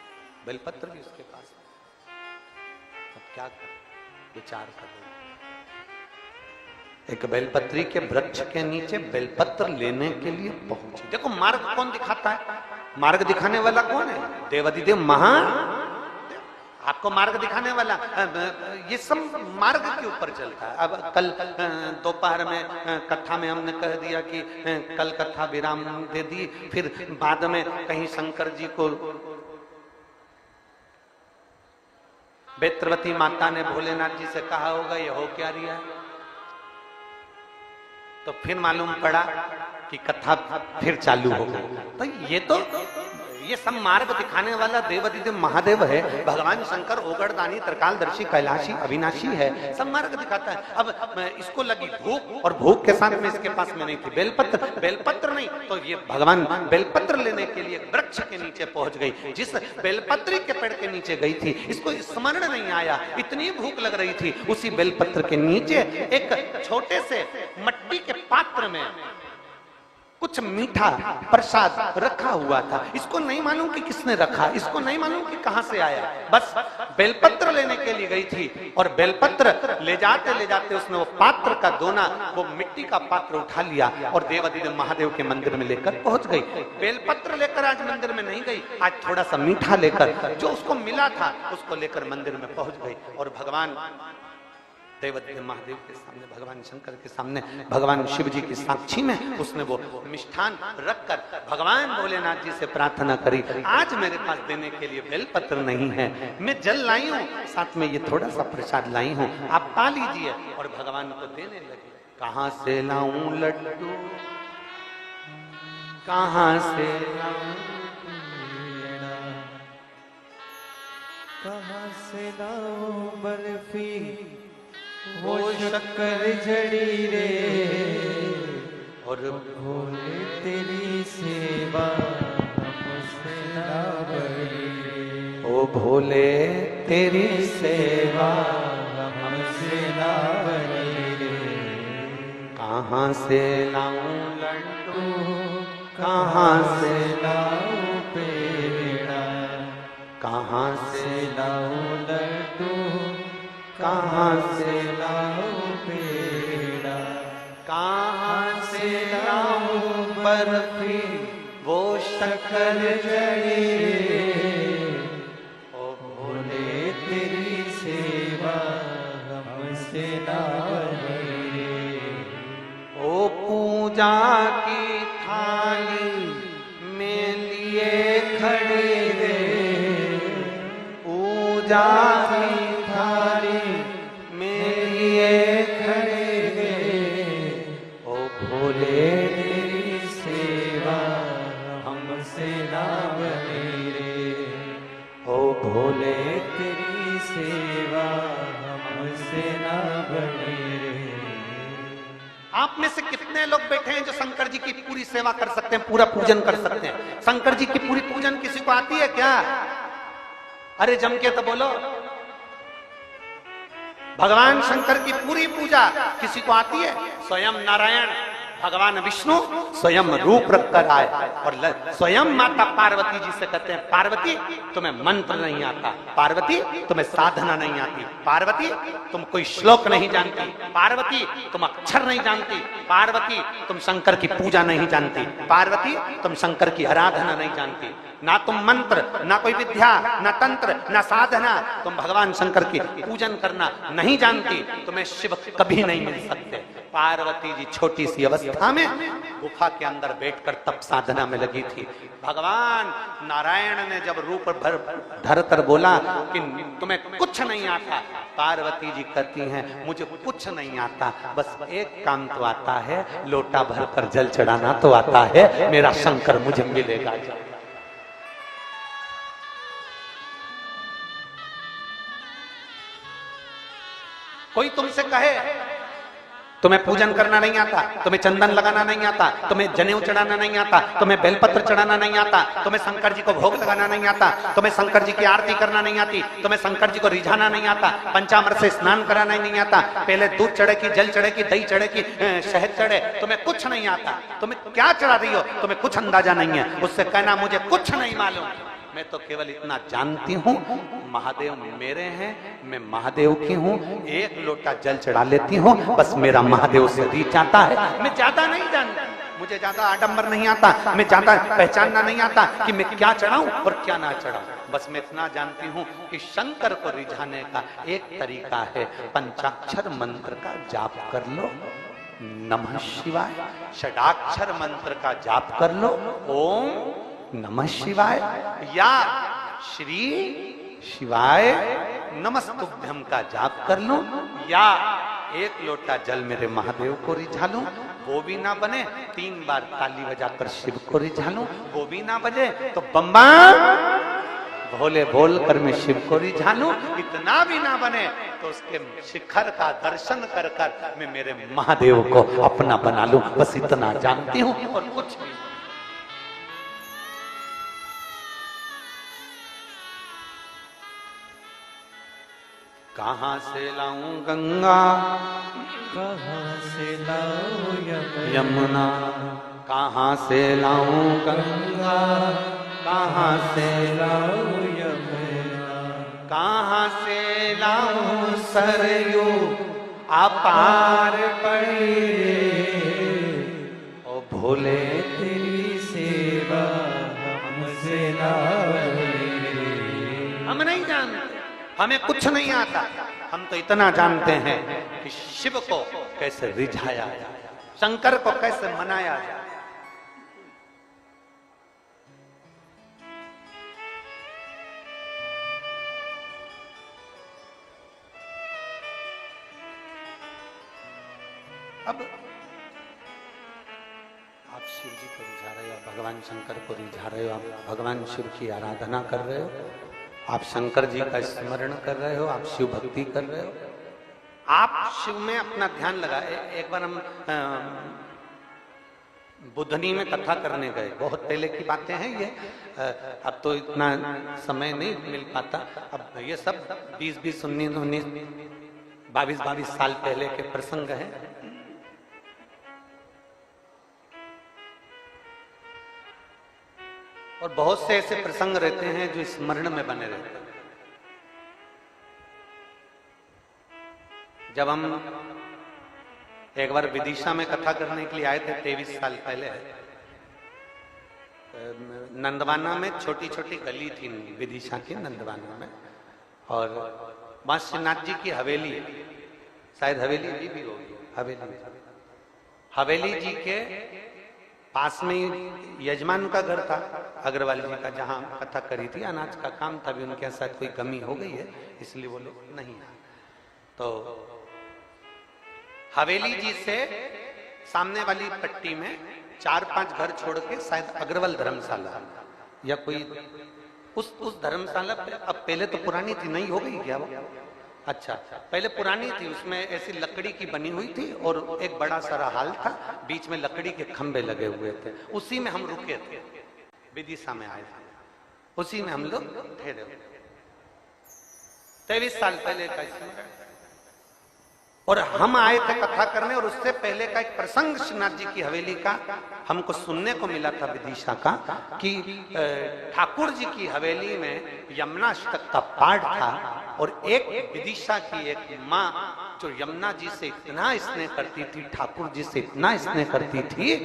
बेलपत्र भी उसके पास में। अब क्या कर, विचार कर। एक बेलपत्री के वृक्ष के नीचे बेलपत्र लेने के लिए पहुंची। देखो मार्ग कौन दिखाता है? मार्ग दिखाने वाला कौन है? देवाधिदेव महा आपको मार्ग दिखाने वाला। ये सब मार्ग के ऊपर चलता है। अब कल दोपहर में कथा में हमने कह दिया कि कल कथा विराम दे दी, फिर बाद में कहीं शंकर जी को बेत्रवती माता ने भोलेनाथ जी से कहा होगा ये हो क्या रहा है, तो फिर मालूम पड़ा कि कथा फिर चालू हो गई। तो ये सब मार्ग दिखाने वाला देवाधिदेव महादेव है। भगवान शंकर ओगड़दानी, त्रिकालदर्शी, कैलाशी, अविनाशी है, सब मार्ग दिखाता है। अब इसको लगी भूख, और भूख के साथ में इसके पास में नहीं थी बेलपत्र। बेलपत्र नहीं तो ये भगवान बेलपत्र लेने के लिए वृक्ष के नीचे पहुंच गई। जिस बेलपत्री के पेड़ के नीचे गई थी, इसको स्मरण नहीं आया, इतनी भूख लग रही थी। उसी बेलपत्र के नीचे एक छोटे से मट्टी के पात्र में कुछ मीठा प्रसाद रखा हुआ था। इसको नहीं मालूम कि किसने रखा, इसको नहीं मालूम कि कहां से आया। बस बेलपत्र लेने के लिए गई थी, और बेलपत्र ले जाते उसने वो पात्र का दोना, वो मिट्टी का पात्र उठा लिया और देवाधिदेव महादेव के मंदिर में लेकर पहुंच गई। बेलपत्र लेकर आज मंदिर में नहीं गई, आज थोड़ा सा मीठा लेकर, जो उसको मिला था उसको लेकर मंदिर में पहुंच गई। और भगवान देवाधिदेव महादेव के सामने, भगवान शंकर के सामने, भगवान शिव जी की साक्षी में उसने वो मिष्ठान रखकर भगवान भोलेनाथ जी से प्रार्थना करी, आज मेरे पास देने के लिए बेलपत्र नहीं है, मैं जल लाई हूँ, साथ में ये थोड़ा सा प्रसाद लाई हूँ, आप पा लीजिए। और भगवान को देने लगे। कहां से लाऊं लड्डू, कहां से लाऊं, कहां से लाऊं बर्फी, वो शक्कर जड़ी रे, और भोले तेरी सेवा हमसे ना बड़ी। ओ भोले तेरी सेवा हमसे ना बड़ी रे। कहां से लाऊं लड्डू, कहां से लाऊं पेड़ा, कहां से लाऊं लड्डू, कहां से लाऊं पेड़ा, कहां से लाऊं शक्कर जड़ी रे, ओ भोले तेरी सेवा हमसे ना बने रे। ओ पूजा की थाली में लिए खड़े रे, पूजा की थाली में लिए खड़े रे, ओ भोले तेरी सेवा हमसे ना बने रे, ओ भोले तेरी सेवा हमसे ना बने रे। आप में से कितने लोग बैठे हैं जो शंकर जी की पूरी सेवा कर सकते हैं, पूरा पूजन कर सकते हैं? शंकर जी की पूरी पूजन किसी को आती है क्या? अरे जम के तो बोलो। भगवान शंकर की पूरी पूजा किसी को आती है? स्वयं नारायण भगवान विष्णु स्वयं रूप रखकर आए और स्वयं माता पार्वती जी से कहते हैं, पार्वती तुम्हें मंत्र नहीं आता, पार्वती तुम्हें साधना नहीं आती, पार्वती तुम कोई श्लोक नहीं जानती, पार्वती तुम अक्षर नहीं जानती, पार्वती तुम शंकर की पूजा नहीं जानती, पार्वती तुम शंकर की आराधना नहीं जानती, ना तुम मंत्र, ना कोई विद्या, ना तंत्र, ना साधना, तुम भगवान शंकर की पूजन करना नहीं जानती, तुम्हें शिव कभी नहीं मिल सकते। पार्वती जी छोटी सी अवस्था में गुफा के अंदर बैठकर तप साधना में लगी थी। भगवान नारायण ने जब रूप धर कर बोला कि तुम्हें कुछ नहीं आता, पार्वती जी कहती हैं मुझे कुछ नहीं आता, बस एक काम तो आता है, लोटा भर कर जल चढ़ाना तो आता है, मेरा शंकर मुझे मिलेगा। कोई तुमसे कहे तुम्हें पूजन करना नहीं आता, तुम्हें चंदन लगाना नहीं आता, तुम्हें जनेऊ चढ़ाना नहीं आता, तुम्हें बेलपत्र चढ़ाना नहीं आता, तुम्हें शंकर जी को भोग लगाना नहीं आता, तुम्हें शंकर जी की आरती करना नहीं आती, तुम्हें शंकर जी को रिझाना नहीं आता, पंचामृत से स्नान कराना नहीं आता, पहले दूध चढ़े की, जल चढ़े की, दही चढ़े की, शहद चढ़े, तुम्हें कुछ नहीं आता, तुम्हें क्या चढ़ा रही हो, तुम्हें कुछ अंदाजा नहीं है। उससे कहना मुझे कुछ नहीं मालूम, मैं तो केवल इतना जानती हूँ महादेव मेरे हैं, मैं महादेव की हूँ, एक लोटा जल चढ़ा लेती हूँ, बस मेरा महादेव से रीच आता है, मैं ज्यादा नहीं जानती, मुझे ज्यादा आडंबर नहीं आता, मैं ज्यादा पहचानना नहीं आता कि मैं क्या चढ़ाऊं और क्या ना चढ़ाऊं। बस मैं इतना जानती हूँ कि शंकर को रिझाने का एक तरीका है, पंचाक्षर मंत्र का जाप कर लो, नमः शिवाय, षडाक्षर मंत्र का जाप कर लो, ओम नमः शिवाय, या श्री शिवाय नमस्तुभ्यम का जाप कर लूं, या एक लोटा जल मेरे महादेव को रिझा लूं, वो भी ना बने 3 बार ताली बजाकर शिव को रिझा लूं, वो भी ना बजे तो बम्बा भोले बोल कर मैं शिव को रिझा लूं, इतना भी ना बने तो उसके शिखर का दर्शन कर कर मैं मेरे महादेव को अपना बना लूं, बस इतना जानती हूं और कुछ नहीं। कहाँ से लाऊं गंगा, कहाँ से लाऊं यमुना, कहाँ से लाऊं गंगा, कहाँ से लाऊं यमुना, कहाँ से लाऊं सरयू अपार पड़ी रे, ओ भोले तेरी सेवा हमसे ना बने रे। हम नहीं जानते, हमें कुछ नहीं आता, हम तो इतना जानते हैं कि शिव को कैसे रिझाया जाए, शंकर को कैसे मनाया जाए। अब आप शिव जी को रिझा रहे हो, भगवान शंकर को रिझा रहे हो, आप भगवान शिव की आराधना कर रहे हो, आप शंकर जी का स्मरण कर रहे हो, आप शिव भक्ति कर रहे हो, आप शिव में अपना ध्यान लगाए। एक बार हम बुधनी में कथा करने गए, बहुत पहले की बातें हैं ये, अब तो इतना समय नहीं मिल पाता, अब ये सब 20-20, 19-19, 22-22 साल पहले के प्रसंग हैं। और बहुत से ऐसे प्रसंग रहते हैं जो स्मरण में बने रहते हैं। जब हम एक बार विदिशा में कथा करने के लिए आए थे 23 साल पहले, नंदवाना में छोटी छोटी गली थी विदिशा की नंदवाना में, और वहां श्रीनाथ जी की हवेली, शायद हवेली जी भी होगी, हवेली जी के पास में ही यजमान का घर था अग्रवाल जी का, जहां कथा करी थी, अनाज का काम था, भी उनके साथ कोई कमी हो गई है इसलिए वो लोग नहीं आए। तो हवेली जी से सामने वाली पट्टी में 4-5 घर छोड़ के शायद अग्रवाल धर्मशाला या कोई उस धर्मशाला पे, अब पहले तो पुरानी थी, नहीं हो गई क्या वो? अच्छा, पहले पुरानी थी, उसमें ऐसी लकड़ी की बनी हुई थी और एक बड़ा सारा हॉल था, बीच में लकड़ी के खंभे लगे हुए थे, उसी में हम रुके थे, विदिशा में आए थे, उसी में हम लोग ठहरे हुए 23 साल पहले का स्मरण। और हम आए थे कथा करने, और उससे पहले का एक प्रसंग श्रीनाथ जी की हवेली का हमको सुनने को मिला था विदिशा का, कि ठाकुर जी की हवेली में यमुनाष्टक का पाठ था, और एक विदिशा की एक माँ जो यमुना जी से इतना स्नेह करती थी, ठाकुर जी से इतना स्नेह करती थी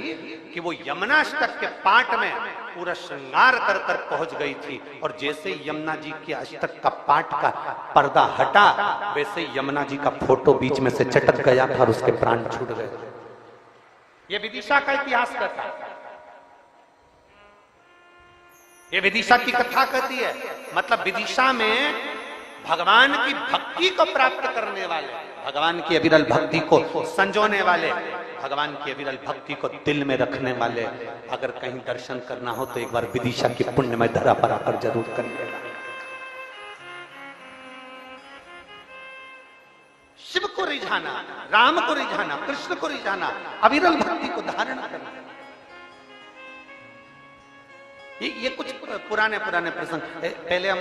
कि वो यमुनाष्टक के पाठ में पूरा श्रृंगार कर कर पहुंच गई थी, और जैसे यमुना जी के अष्टक का पाठ का पर्दा हटा, वैसे यमुना जी का फोटो बीच में से चटक गया था और उसके प्राण छूट गए। ये विदिशा का इतिहास कहता है, ये विदिशा की कथा कहती है, मतलब विदिशा में भगवान की भक्ति को प्राप्त करने वाले, भगवान की अविरल भक्ति को संजोने वाले, भगवान की अविरल भक्ति को दिल में रखने वाले, अगर कहीं दर्शन करना हो तो एक बार विदिशा की पुण्यमय धरा पर आकर जरूर करिएगा। शिव को रिझाना, राम को रिझाना, कृष्ण को रिझाना, अविरल भक्ति को धारण करना, ये कुछ पुराने प्रसंग। पहले हम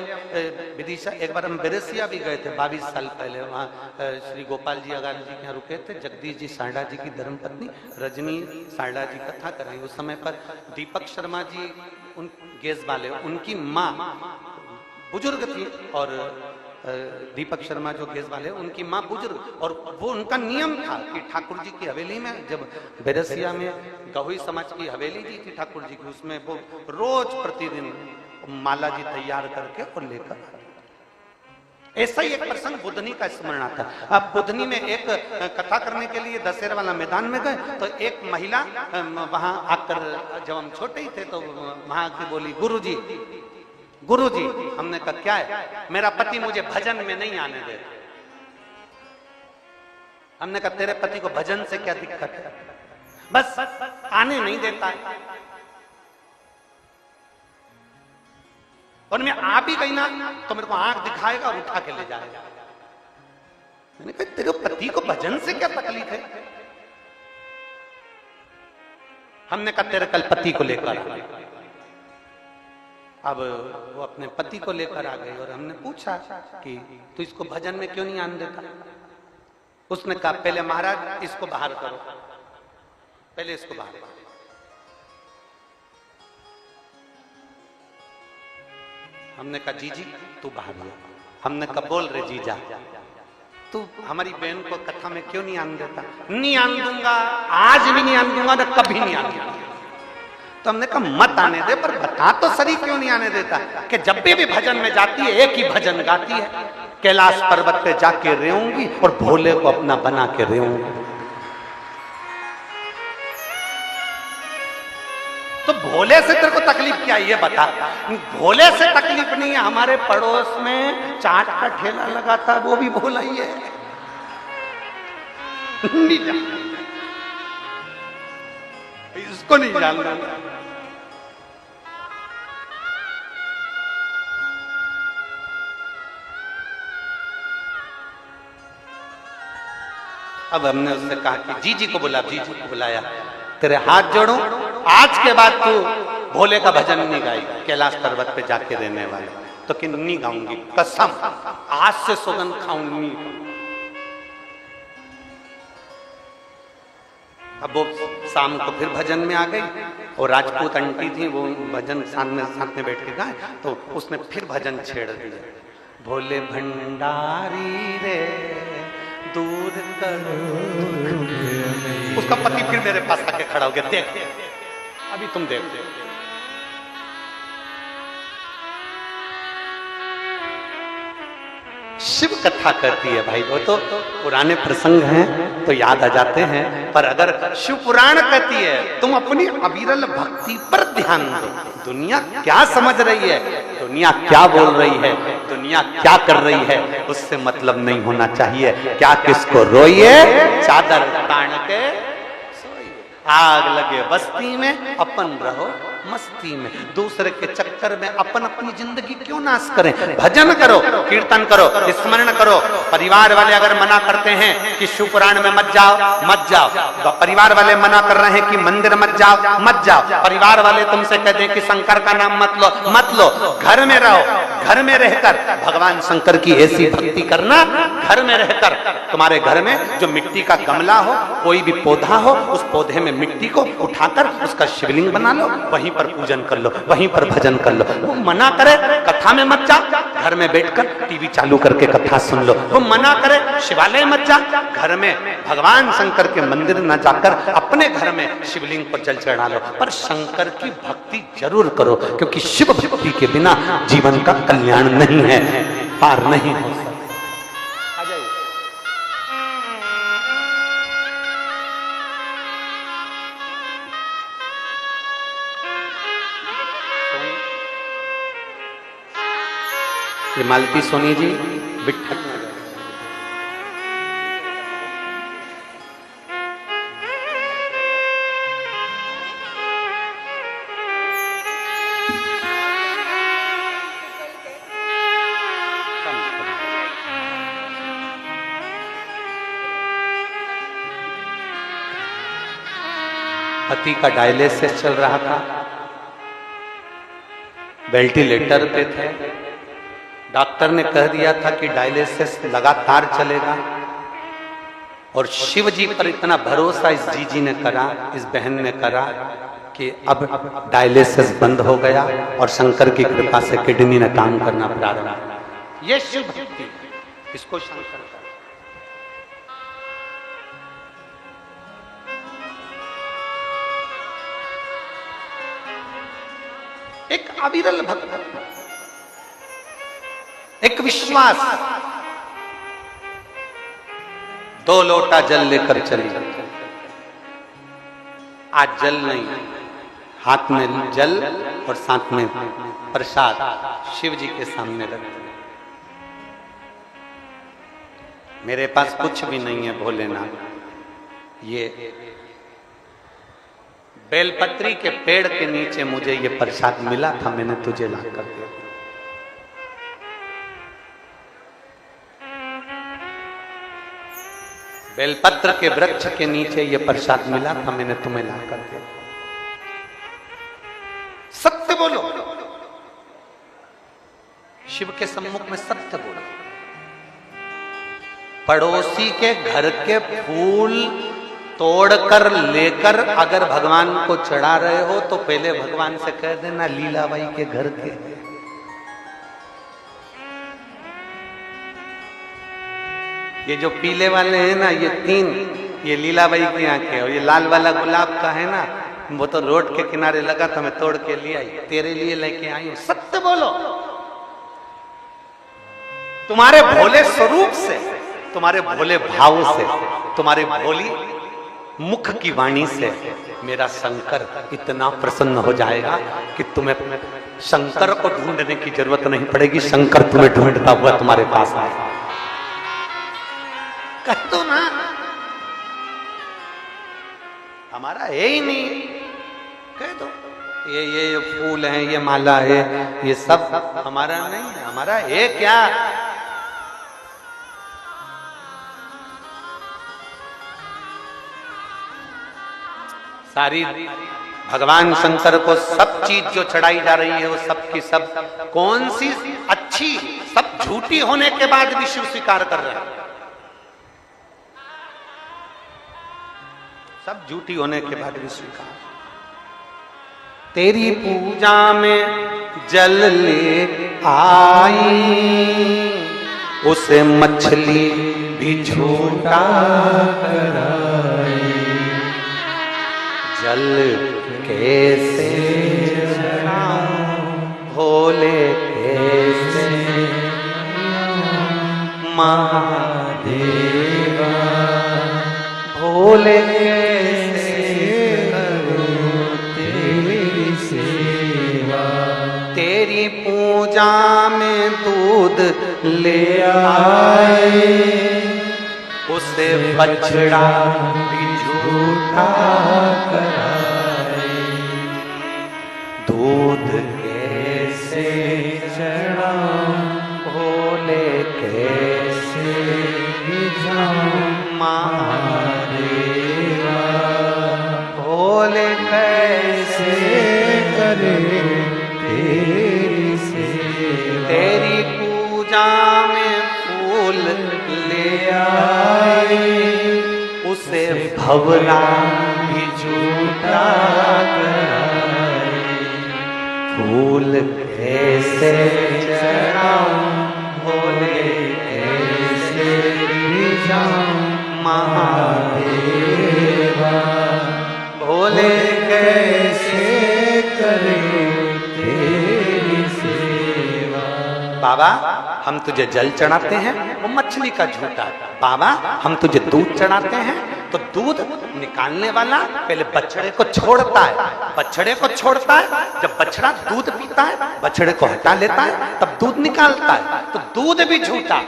विदिशा, एक बार हम बेरेसिया भी गए थे 22 साल पहले, वहाँ श्री गोपाल जी अगाल जी के यहाँ रुके थे, जगदीश जी सारडा जी की धर्मपत्नी रजनी सारडा जी कथा कर रही, उस समय पर दीपक शर्मा जी उन गेस वाले, उनकी माँ बुजुर्ग थी, और दीपक शर्मा जो गेस वाले उनकी माँ बुजुर्ग, और वो उनका नियम था कि ठाकुर जी की हवेली में, जब बेरसिया में गहुई समाज की हवेली जी थी ठाकुर जी की, उसमें वो रोज प्रतिदिन माला जी तैयार करके और लेकर। ऐसा ही एक प्रसंग बुधनी का स्मरण आता है। अब बुधनी में एक कथा करने के लिए दशहरा वाला मैदान में गए, तो एक महिला वहां आकर, जब हम छोटे ही थे तो वहां की बोली, गुरुजी, हमने कहा क्या है? मेरा पति मुझे भजन में नहीं आने देता। हमने कहा तेरे पति को भजन से क्या दिक्कत है? बस आने नहीं देता है, और मैं आ भी गई ना तो मेरे को आंख दिखाएगा और उठा के ले जाएगा। मैंने कहा तेरे पति को भजन से क्या तकलीफ है? हमने कहा तेरे कल पति को लेकर आ। अब वो अपने पति को लेकर आ गई, और हमने पूछा कि तू इसको भजन में क्यों नहीं आने देता? उसने कहा पहले महाराज इसको बाहर करो, पहले इसको बाहर करो। हमने कहा जीजी तू बाहर हो। हमने कहा बोल रे जीजा, तू हमारी बहन को कथा में क्यों नहीं आने देता? नहीं आने दूंगा, आज भी नहीं आने दूंगा, ना कभी नहीं आने दूंगा। तो हमने कहा मत आने दे, पर बता तो सही क्यों नहीं आने देता? कि जब भी भजन में जाती है एक ही भजन गाती है, कैलाश पर्वत पे जाके रेऊंगी और भोले को अपना बना के रेऊंगी। तो भोले से तेरे को तकलीफ क्या है ये बता? भोले से तकलीफ नहीं है, हमारे पड़ोस में चाट का ठेला लगा था, वो भी भोला ही है। नहीं जानता, इसको नहीं जानता। अब हमने उससे कहा कि जीजी को बुला, जीजी को बुलाया, तेरे हाथ जोड़ूं, आज के बाद तू भोले का भजन नहीं गाएगी कैलाश पर्वत पे जाके रहने वाले। तो कि नहीं गाऊंगी, कसम, आज से सौगंध खाऊंगी। अब वो शाम को फिर भजन में आ गई, और राजपूत आंटी थी, वो भजन साथ में बैठ के गाए, तो उसने फिर भजन छेड़ दिया, भोले भंडारी रे दूर करो। उसका पति फिर मेरे पास आके खड़ा हो गया, देख अभी तुम देख, शिव कथा करती है भाई। वो तो पुराने प्रसंग हैं तो याद आ जाते हैं, पर अगर शिव पुराण कहती है तुम अपनी अविरल भक्ति पर ध्यान दो। दुनिया क्या समझ रही है, दुनिया क्या बोल रही है, दुनिया क्या कर रही है, उससे मतलब नहीं होना चाहिए। क्या किसको रोइए, चादर तान के आग लगे बस्ती में, अपन रहो मस्ती में। दूसरे के चक्कर में अपन अपनी जिंदगी क्यों नाश करें। भजन करो, कीर्तन करो, स्मरण करो। परिवार वाले अगर मना करते हैं कि शिव पुराण में मत जाओ, मत जाओ। तो परिवार वाले मना कर रहे हैं कि मंदिर मत जाओ, मत जाओ। परिवार वाले तुमसे कहते हैं कि शंकर का नाम मत लो, मत लो। घर में रहो, घर में रहकर भगवान शंकर की ऐसी भक्ति करना। घर में रहकर तुम्हारे घर में जो मिट्टी का गमला हो, कोई भी पौधा हो, उस पौधे में मिट्टी को उठाकर उसका शिवलिंग बना लो, वहीं पर पूजन कर लो, वहीं पर भजन कर लो। वो मना करे कथा में मत जा, घर में बैठकर टीवी चालू करके कथा सुन लो। वो मना करे शिवालय मत जा, घर में भगवान शंकर के मंदिर न जाकर अपने घर में शिवलिंग पर जल चढ़ा लो। पर शंकर की भक्ति जरूर करो, क्योंकि शिव भक्ति के बिना जीवन का कल्याण नहीं है, पार नहीं हो सकता। ये मालती सोनी जी बिट्ठक में गए। पति का डायलिसिस चल रहा था, वेंटिलेटर पे थे। डॉक्टर ने कह दिया था कि डायलिसिस लगातार चलेगा, और शिव जी पर इतना भरोसा इस जीजी ने करा, इस बहन ने करा कि अब डायलिसिस बंद हो गया और शंकर की कृपा से किडनी ने काम करना प्रारंभ किया। ये शिव भक्ति, इसको शंकर का। एक अविरल भक्त, एक विश्वास। 2 लोटा जल लेकर चली। आज जल नहीं, हाथ में जल और साथ में प्रसाद शिव जी के सामने रख। मेरे पास कुछ भी नहीं है भोलेनाथ, ये बेलपत्री के पेड़ के नीचे मुझे ये प्रसाद मिला था, मैंने तुझे ला कर दिया। बेलपत्र के वृक्ष के नीचे ये प्रसाद मिला था, मैंने तुम्हें ला कर दिया। सत्य बोलो, शिव के सम्मुख में सत्य बोलो। पड़ोसी के घर के फूल तोड़कर लेकर अगर भगवान को चढ़ा रहे हो तो पहले भगवान से कह देना लीलाबाई के घर के। ये जो पीले वाले हैं ना, ये 3, ये लीलाबाई की आंखें, और ये लाल वाला गुलाब का है ना, वो तो रोड के किनारे लगा था, मैं तोड़ के ले आई, तेरे लिए लेके आई हूं। सत्य बोलो। तुम्हारे भोले स्वरूप से, तुम्हारे भोले भाव से, तुम्हारे भोली मुख की वाणी से मेरा शंकर इतना प्रसन्न हो जाएगा कि तुम्हें शंकर को ढूंढने की जरूरत नहीं पड़ेगी, शंकर तुम्हें ढूंढता हुआ तुम्हारे पास आएगा। कह दो ना, हमारा है ही नहीं, कह दो ये फूल है, ये माला है, ये सब हमारा नहीं है। हमारा है क्या? सारी भगवान शंकर को सब चीज जो चढ़ाई जा रही है वो सब की सब कौन सी अच्छी, सब झूठी होने के बाद भी शिव स्वीकार कर रहे हैं। सब झूठी होने के बाद भी स्वीकार। तेरी पूजा में जल ले आई, उसे मछली भी झूठा कराई। जल कैसे चढ़ाऊं भोले कैसे, महादेवा भोले तेरी सेवा तेरी पूजा में दूध ले आए उसे बछड़ा भी झूठा कराए दूध कैसे चढ़ाऊं भोले कैसे भिजाऊं महादेवा भोले कैसे करे तेरी सेवा तेरी पूजा में फूल ले आए उसे भवरा भी झूठा कराए फूल कैसे चढ़ाऊं भोले कैसे भिजाऊं महादेवा भोले कैसे करे तेरी सेवा बाबा हम तुझे जल चढ़ाते हैं वो मछली का झूठा बाबा हम तुझे दूध चढ़ाते हैं तो दूध निकालने वाला पहले बछड़े को छोड़ता है बछड़े को छोड़ता है जब बछड़ा दूध पीता है बछड़े को हटा लेता है तब दूध निकालता है तो दूध भी झूठा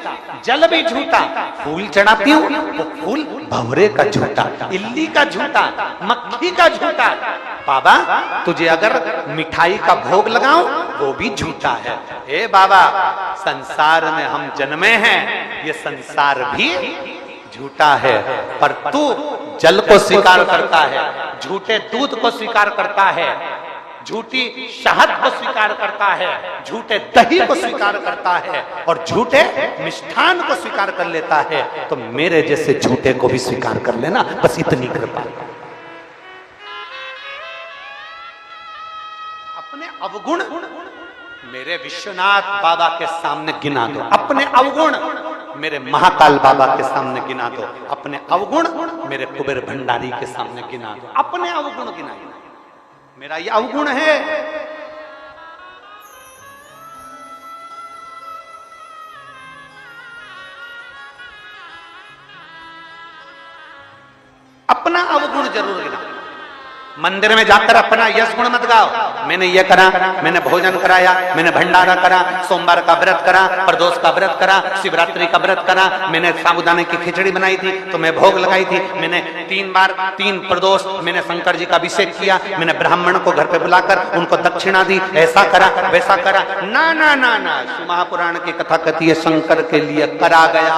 जल भी झूठा फूल चढ़ाती हूँ वो फूल भंवरे का झूठा इल्ली का झूठा मक्खी का झूठा बाबा तुझे अगर मिठाई का भोग लगाऊं वो भी झूठा है हे बाबा संसार में हम जन्मे हैं ये संसार भी झूठा है पर तू जल को स्वीकार करता है झूठे दूध को स्वीकार करता है झूठी शहद को स्वीकार करता है झूठे दही को स्वीकार करता है और झूठे मिष्ठान को स्वीकार कर लेता है तो मेरे जैसे झूठे को भी स्वीकार कर लेना बस इतनी कृपा अपने अवगुण मेरे विश्वनाथ बाबा के सामने गिना दो अपने अवगुण मेरे महाकाल बाबा के सामने गिना दो अपने अवगुण मेरे कुबेर भंडारी के सामने गिना दो अपने अवगुण गिनाइए मेरा ये अवगुण है अपना अवगुण जरूर गिना मंदिर में जाकर अपना यश गुण मत गाओ मैंने ये करा मैंने भोजन कराया मैंने भंडारा करा सोमवार का व्रत करा प्रदोष का व्रत करा शिवरात्रि का व्रत करा मैंने साबूदाने की खिचड़ी बनाई थी तो मैं भोग लगाई थी मैंने 3 बार 3 प्रदोष मैंने शंकर जी का अभिषेक किया मैंने ब्राह्मण को घर पे बुलाकर उनको दक्षिणा दी ऐसा करा वैसा करा ना ना ना ना महापुराण की कथा कहती है शंकर के लिए करा गया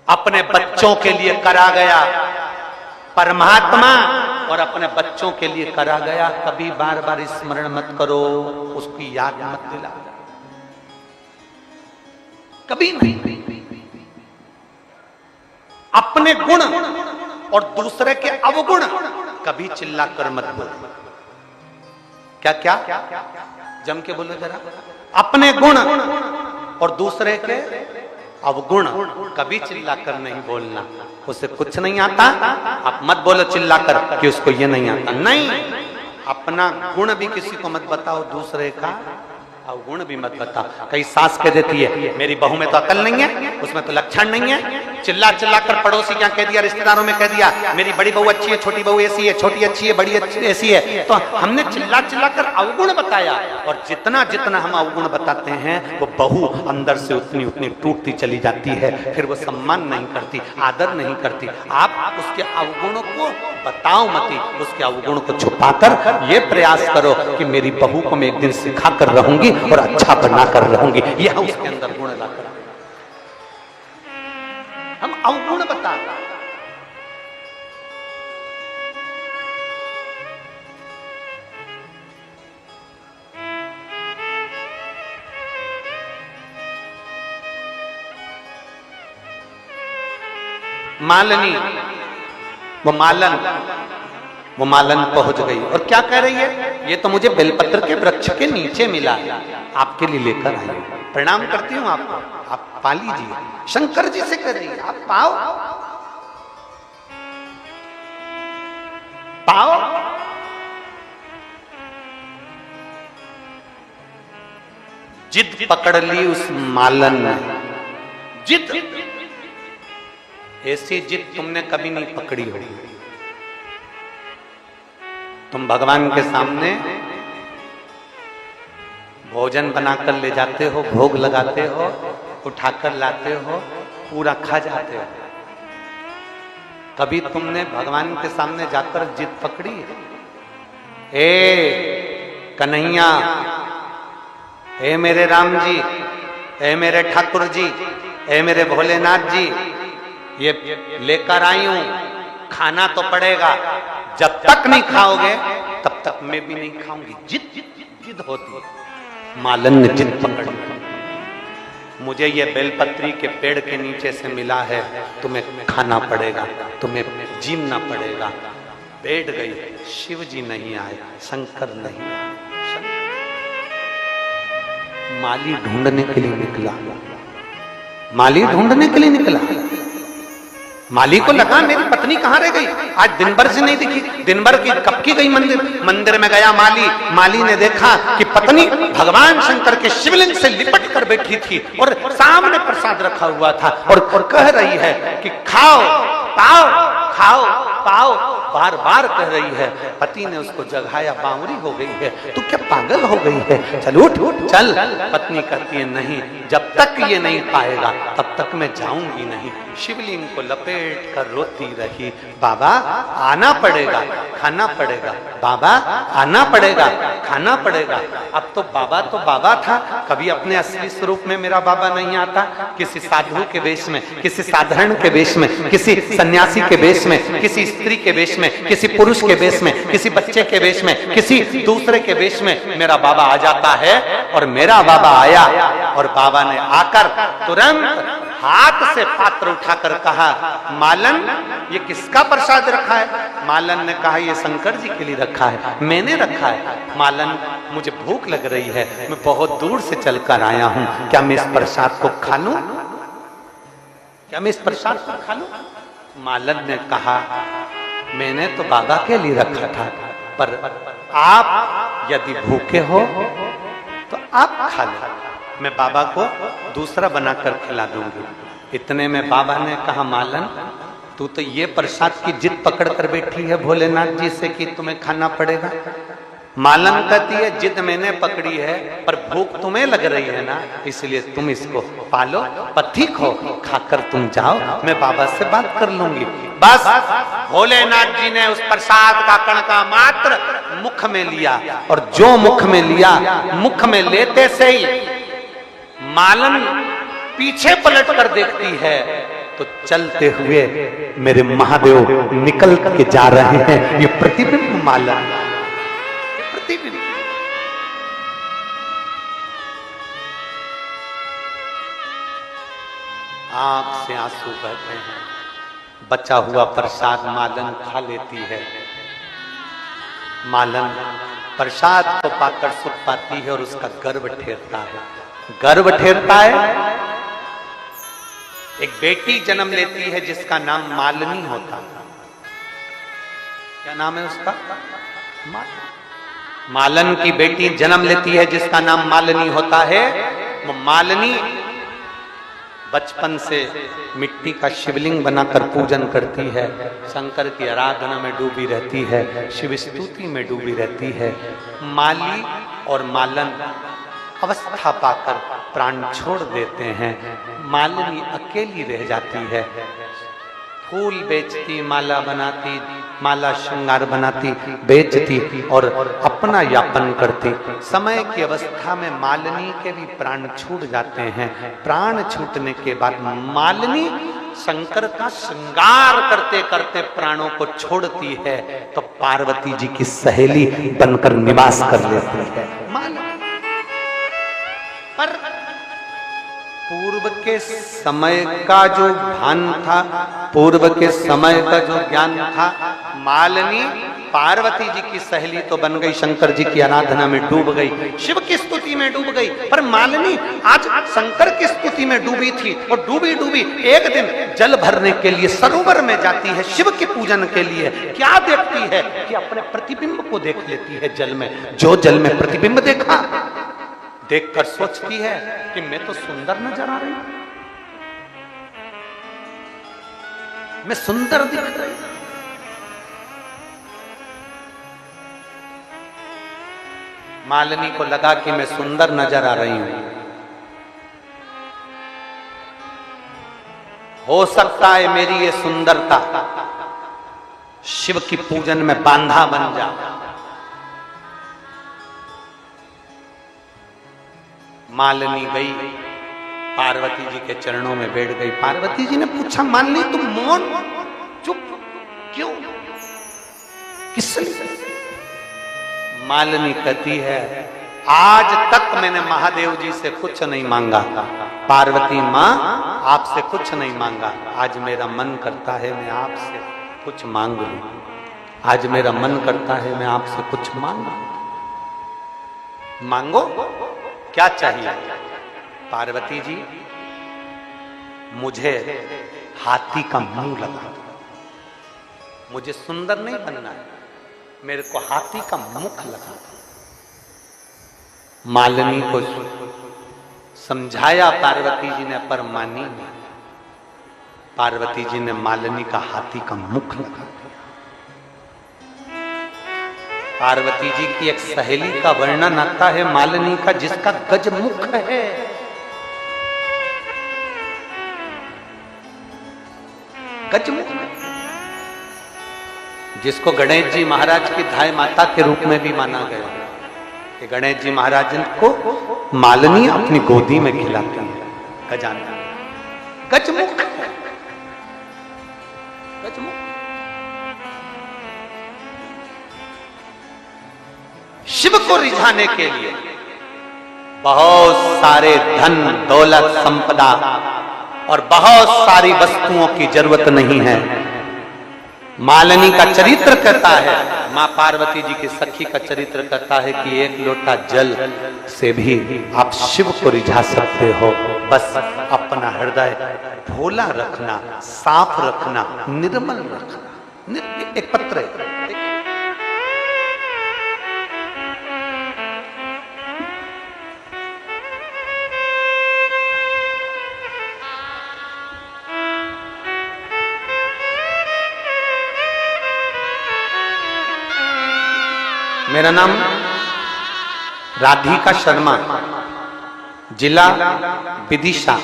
अपने बच्चों के लिए करा गया परमात्मा और अपने बच्चों के लिए करा गया कभी बार बार स्मरण मत करो उसकी याद मत दिला कभी नहीं अपने गुण और दूसरे के अवगुण कभी चिल्ला कर मत बोलो क्या क्या जम के बोलो जरा अपने गुण और दूसरे के अवगुण कभी चिल्लाकर नहीं बोलना उसे कुछ नहीं आता आप मत बोलो चिल्लाकर कि उसको ये नहीं आता नहीं अपना गुण भी किसी को मत बताओ दूसरे का अवगुण भी मत बताओ कई सास कह देती है मेरी बहू में तो अकल नहीं है उसमें तो लक्षण नहीं है चिल्ला चिल्ला कर पड़ोसी क्या कह दिया रिश्तेदारों में कह दिया मेरी बड़ी बहू अच्छी है छोटी बहू ऐसी है छोटी अच्छी है बड़ी अच्छी ऐसी है तो हमने चिल्ला चिल्ला कर अवगुण बताया और जितना जितना हम अवगुण बताते हैं वो बहू अंदर से उतनी उतनी टूटती चली जाती है फिर वो सम्मान नहीं करती आदर नहीं करती आप उसके अवगुणों को बताओ मती उसके अवगुण को छुपाकर ये प्रयास करो कि मेरी बहू को मैं एक दिन सिखा कर रहूंगी और अच्छा बनाकर रहूंगी यह उसके अंदर गुण लाकर हम अवगुण बता मालनी वो मालन पहुंच गई और क्या कह रही है ये तो मुझे बेलपत्र के वृक्ष के नीचे मिला आपके लिए लेकर आई प्रणाम करती हूँ आपको आप पा लीजिए शंकर जी से कह रही है आप पाओ पाओ जिद पकड़ ली उस मालन ने जिद, ऐसी जिद तुमने कभी नहीं पकड़ी होगी। तुम भगवान के सामने भोजन बनाकर ले जाते हो, भोग लगाते हो, उठाकर लाते हो, पूरा खा जाते हो। कभी तुमने भगवान के सामने जाकर जिद पकड़ी? ए कन्हैया, ए मेरे राम जी, ए मेरे ठाकुर जी, ए मेरे भोलेनाथ जी, ये लेकर आई हूं, खाना तो पड़ेगा। जब तक नहीं खाओगे तब तक मैं भी नहीं खाऊंगी। जिद जिद होती है। मालन ने जिद पकड़ी, मुझे ये बेलपत्री के पेड़ के नीचे से मिला है, तुम्हें खाना पड़ेगा, तुम्हें जीना पड़ेगा। बैठ गई। शिव जी नहीं आए, शंकर नहीं आए। माली ढूंढने के लिए निकला, माली ढूंढने के लिए निकला। माली को लगा मेरी पत्नी कहां रह गई, आज दिन भर से नहीं दिखी। दिन भर की कब की गई मंदिर? मंदिर में गया माली। माली ने देखा कि पत्नी भगवान शंकर के शिवलिंग से लिपट कर बैठी थी और सामने प्रसाद रखा हुआ था और कह रही है कि खाओ पाओ, खाओ पाओ, बार बार कह रही है। पति ने उसको जगाया, बावरी हो गई है, तू क्या पागल हो गई है, चल उठ चल। पत्नी कहती है नहीं, जब तक ये नहीं पाएगा तब तक मैं जाऊंगी नहीं। शिवलिंग को लपेट कर रोती रही, बाबा आना पड़ेगा, खाना पड़ेगा, बाबा आना पड़ेगा, खाना पड़ेगा। अब तो बाबा था, कभी अपने असली स्वरूप में मेरा बाबा नहीं आता। किसी साधु के वेश में, किसी साधारण के वेश में, किसी सन्यासी के वेश में, किसी स्त्री के वेश में, किसी पुरुष के वेश में, किसी बच्चे के वेश में, किसी दूसरे के वेश में मेरा बाबा आ जाता है। और मेरा बाबा आया और बाबा ने आकर तुरंत हाथ से पात्र उठाकर कहा, मालन ये किसका प्रसाद रखा है? मालन ने कहा ये शंकर जी के लिए रखा है, मैंने रखा है। मालन मुझे भूख लग रही है, मैं बहुत दूर से चलकर आया हूं, क्या मैं इस प्रसाद को खा लूं? क्या मैं इस प्रसाद को खा लूं? मालन ने कहा मैंने तो बाबा के लिए रखा था, पर आप यदि भूखे हो तो आप खा लो, मैं बाबा को दूसरा बनाकर खिला दूंगी। इतने में बाबा ने कहा मालन तू तो ये प्रसाद की जिद पकड़ कर बैठी है भोलेनाथ जी से कि तुम्हें खाना पड़ेगा। मालन कहती है जिद मैंने पकड़ी है, पर भूख तुम्हें लग रही है ना, इसलिए तुम इसको पालो, पथिक हो, खाकर तुम जाओ, मैं बाबा से बात कर लूंगी। बस भोलेनाथ जी ने उस प्रसाद का कणका मात्र मुख में लिया, और जो मुख में लिया, मुख में लेते से ही मालन पीछे पलट कर देखती है तो चलते हुए मेरे महादेव निकल के जा रहे हैं। ये प्रतिबिंब मालन, प्रतिबिंब। आंख से आंसू बहते हैं। बचा हुआ प्रसाद मालन खा लेती है। मालन प्रसाद को पाकर सुख पाती है और उसका गर्व ठेरता है। गर्व ठेरता है। एक बेटी जन्म लेती है जिसका नाम मालिनी होता है। क्या नाम है उसका? मालन की बेटी जन्म लेती है जिसका नाम मालिनी होता है। वो मालिनी बचपन से मिट्टी का शिवलिंग बनाकर पूजन करती है, शंकर की आराधना में डूबी रहती है, शिव स्तुति में डूबी रहती है। माली और मालन अवस्था पाकर प्राण छोड़ देते हैं। मालिनी अकेली रह जाती है। फूल बेचती, माला बनाती, माला श्रृंगार बनाती, बेचती और अपना यापन करती। समय की अवस्था में मालिनी के भी प्राण छूट जाते हैं। प्राण छूटने के बाद मालिनी शंकर का श्रृंगार करते करते प्राणों को छोड़ती है, तो पार्वती जी की सहेली बनकर निवास कर लेती है। पर पूर्व के समय का जो भान था, पूर्व के समय का जो ज्ञान था, मालिनी पार्वती जी की सहेली तो बन गई, शंकर जी की आराधना में डूब गई, शिव की स्तुति में डूब गई। पर मालिनी आज शंकर की स्तुति में डूबी थी और डूबी डूबी एक दिन जल भरने के लिए सरोवर में जाती है, शिव के पूजन के लिए। क्या देखती है कि अपने प्रतिबिंब को देख लेती है जल में। जो जल में प्रतिबिंब देखा, देखकर सोचती है कि मैं तो सुंदर नजर आ रही हूं, मैं सुंदर दिख रही। मालिनी को लगा कि मैं सुंदर नजर आ रही हूं। हो सकता है मेरी ये सुंदरता शिव की पूजन में बांधा बन जाए। मालिनी गई, पार्वती जी के चरणों में बैठ गई। पार्वती जी ने पूछा, मालिनी तुम मौन चुप क्यों, किस लिए? मालिनी कहती है, आज तक मैंने महादेव जी से कुछ नहीं मांगा, पार्वती माँ आपसे कुछ नहीं मांगा। आज मेरा मन करता है मैं आपसे कुछ मांग लूं। आज मेरा मन करता है मैं आपसे कुछ मांगू। मांगो, क्या चाहिए? पार्वती जी मुझे हाथी का मुंह लगा दो। मुझे सुंदर नहीं बनना है, मेरे को हाथी का मुख लगा दो। मालिनी को समझाया पार्वती जी ने, पर मानी नहीं। पार्वती जी ने मालिनी का हाथी का मुख लगा दिया। पार्वती जी की एक सहेली का वर्णन आता है मालिनी का, जिसका गजमुख है। गजमुख, जिसको गणेश जी महाराज की धाय माता के रूप में भी माना गया कि गणेश जी महाराज को मालिनी अपनी गोदी में खिलाती है। गजानन गजमुख है, गजमुख। शिव को रिझाने के लिए बहुत सारे धन दौलत संपदा और बहुत सारी वस्तुओं की जरूरत नहीं है। मालिनी का चरित्र कहता है, मां पार्वती जी की सखी का चरित्र कहता है कि एक लोटा जल से भी आप शिव को रिझा सकते हो। बस अपना हृदय भोला रखना, साफ रखना, निर्मल रखना। एक पत्र है, मेरा नाम राधिका शर्मा, जिला विदिशा,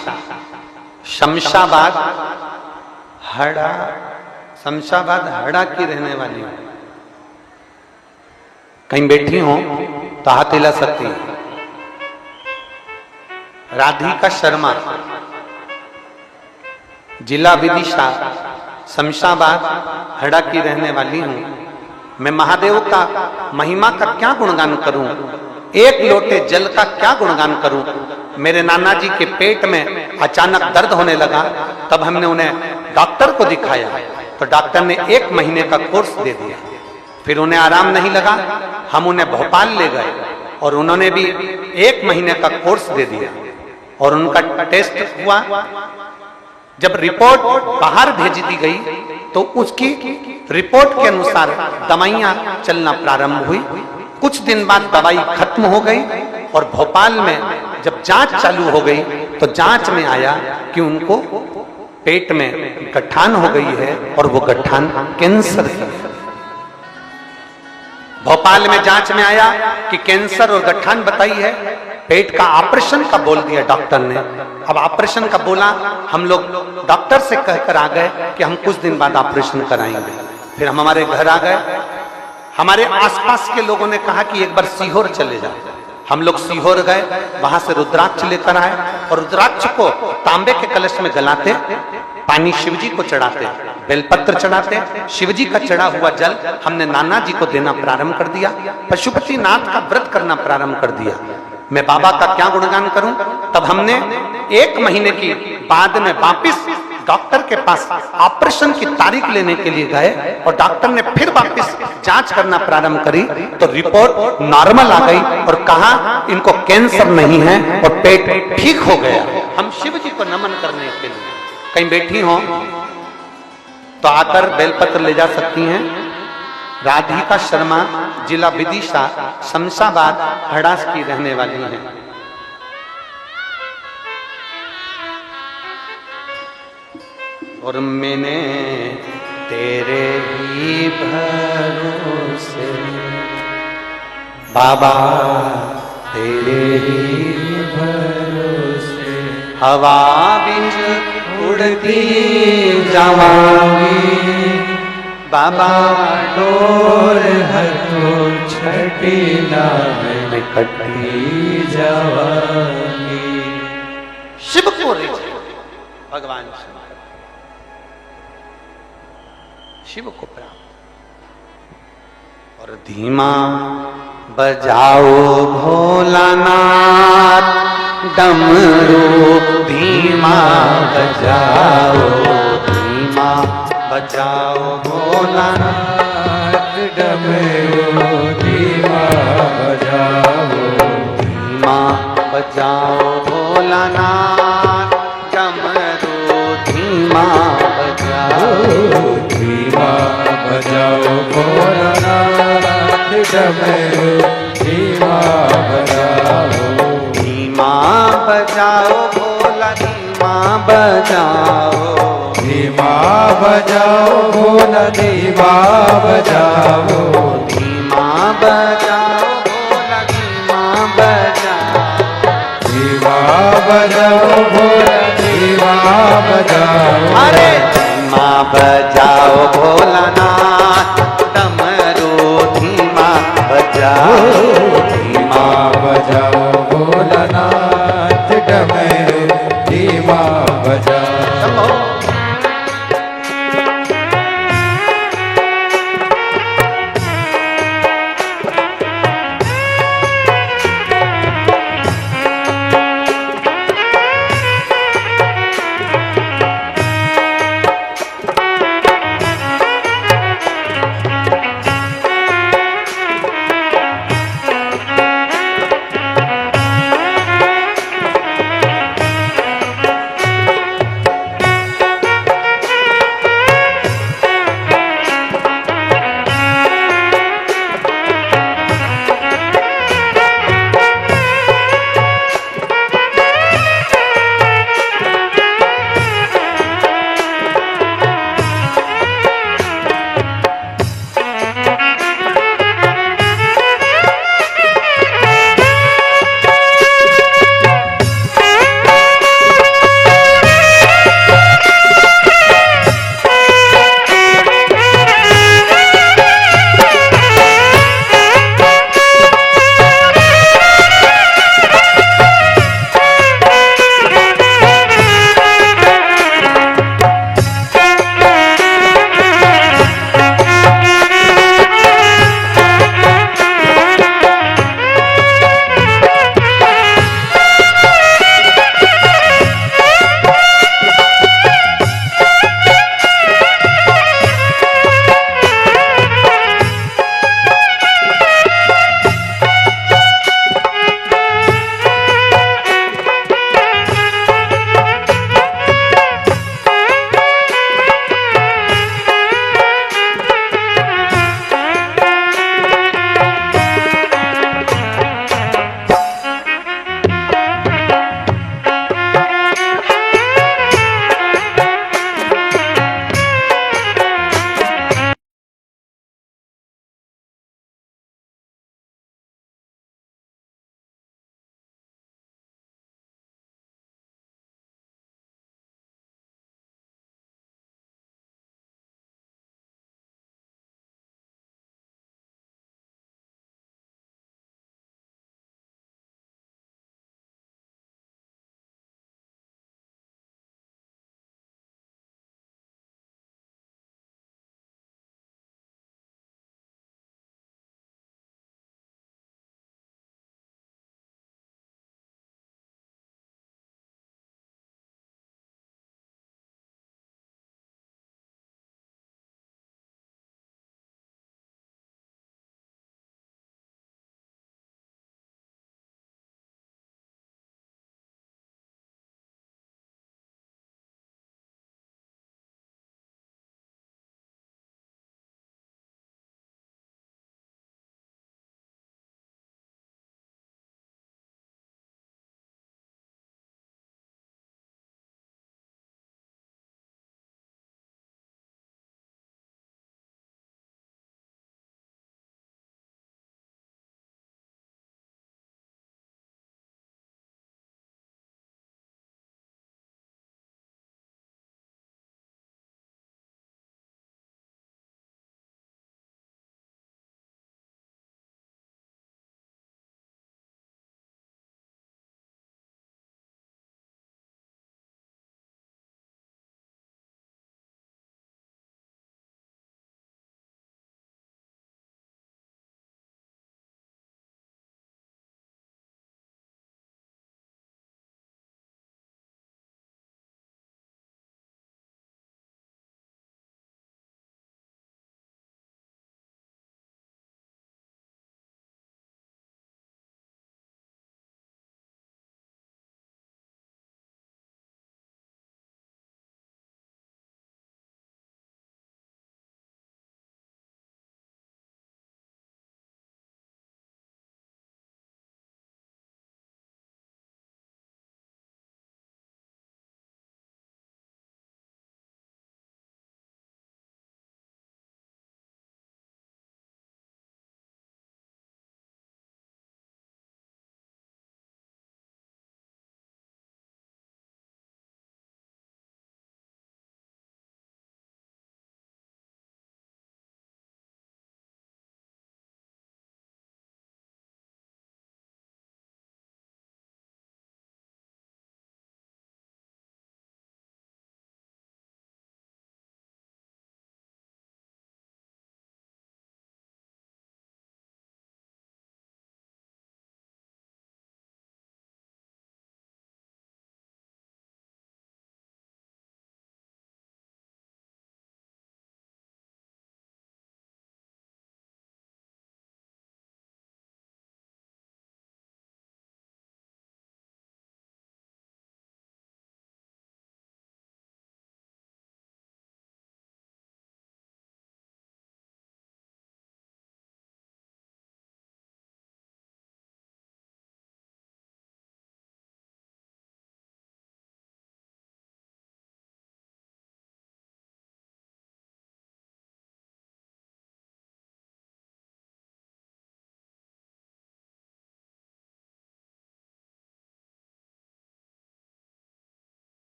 शमशाबाद हड़ा, शमशाबाद हड़ा की रहने वाली हूं। कहीं बैठी हो तो हाथ हिला सकती है। राधिका शर्मा, जिला विदिशा, शमशाबाद हड़ा की रहने वाली हूं। मैं महादेव का महिमा का क्या गुणगान करूं, एक लोटे जल का क्या गुणगान करूं। मेरे नाना जी के पेट में अचानक दर्द होने लगा, तब हमने उन्हें डॉक्टर को दिखाया तो डॉक्टर ने 1 महीने का कोर्स दे दिया। फिर उन्हें आराम नहीं लगा, हम उन्हें भोपाल ले गए और उन्होंने भी 1 महीने का कोर्स दे दिया और उनका टेस्ट हुआ। जब रिपोर्ट बाहर भेज दी गई तो उसकी रिपोर्ट के अनुसार दवाइयां चलना प्रारंभ हुई। कुछ दिन बाद दवाई खत्म हो गई और भोपाल में जब जांच चालू हो गई तो जांच में आया कि उनको पेट में गठान हो गई है और वो गठान कैंसर है। भोपाल में जांच में आया कि कैंसर और गठान बताई है। पेट का ऑपरेशन का बोल दिया डॉक्टर ने। अब ऑपरेशन का बोला, हम लोग डॉक्टर से कहकर आ गए कि हम कुछ दिन बाद ऑपरेशन कराएंगे। फिर हम हमारे घर आ गए। हमारे आसपास के लोगों ने कहा कि एक बार सीहोर चले जाओ। हम लोग सीहोर गए, वहां से रुद्राक्ष लेकर आए और रुद्राक्ष को तांबे के कलश में गलाते, पानी शिवजी को चढ़ाते, बेलपत्र चढ़ाते। शिवजी का चढ़ा हुआ जल हमने नाना जी को देना प्रारंभ कर दिया। पशुपति नाथ का व्रत करना प्रारंभ कर दिया। मैं बाबा का क्या गुणगान करूं। तब हमने 1 महीने की बाद में वापिस डॉक्टर के पास ऑपरेशन की तारीख लेने के लिए गए और डॉक्टर ने फिर वापस जांच करना प्रारंभ करी तो रिपोर्ट नॉर्मल आ गई और कहा इनको कैंसर नहीं है और पेट ठीक हो गया। हम शिव जी को नमन करने के लिए कहीं बैठी हो तो आकर बेलपत्र ले जा सकती हैं। राधिका शर्मा, जिला विदिशा, शमशाबाद हड़ास की रहने वाली हैं। और मैंने तेरे ही भरोसे बाबा तेरे ही भरोसे हवा बिच उड़ती जावांगी बाबा डोर हथो छठी लावे कटी जावांगी। शिव को रिझे भगवान शिव को प्राप्त और धीमा बजाओ भोलानाथ डमरू धीमा बजाओ धीमा बजाओ भोलानाथ डमरू धीमा बजाओ धीमा बजाओ भोलानाथ डमरू धीमा बजाओ धीमा बजाओ भोलानाथ डमरू धीमा बजाओ धीमा बजाओ भोला धीमा बजाओ धीमा बजाओ भोला धीमा बजाओ धीमा बजाओ भोला धीमा बजाओ धीमा बजाओ भोला धीमा बजाओ अरे धीमा बजाओ भोलानाथ डमरू धीमा बजाओ धीमा बजाओ भोलानाथ डमरू धीमा बजाओ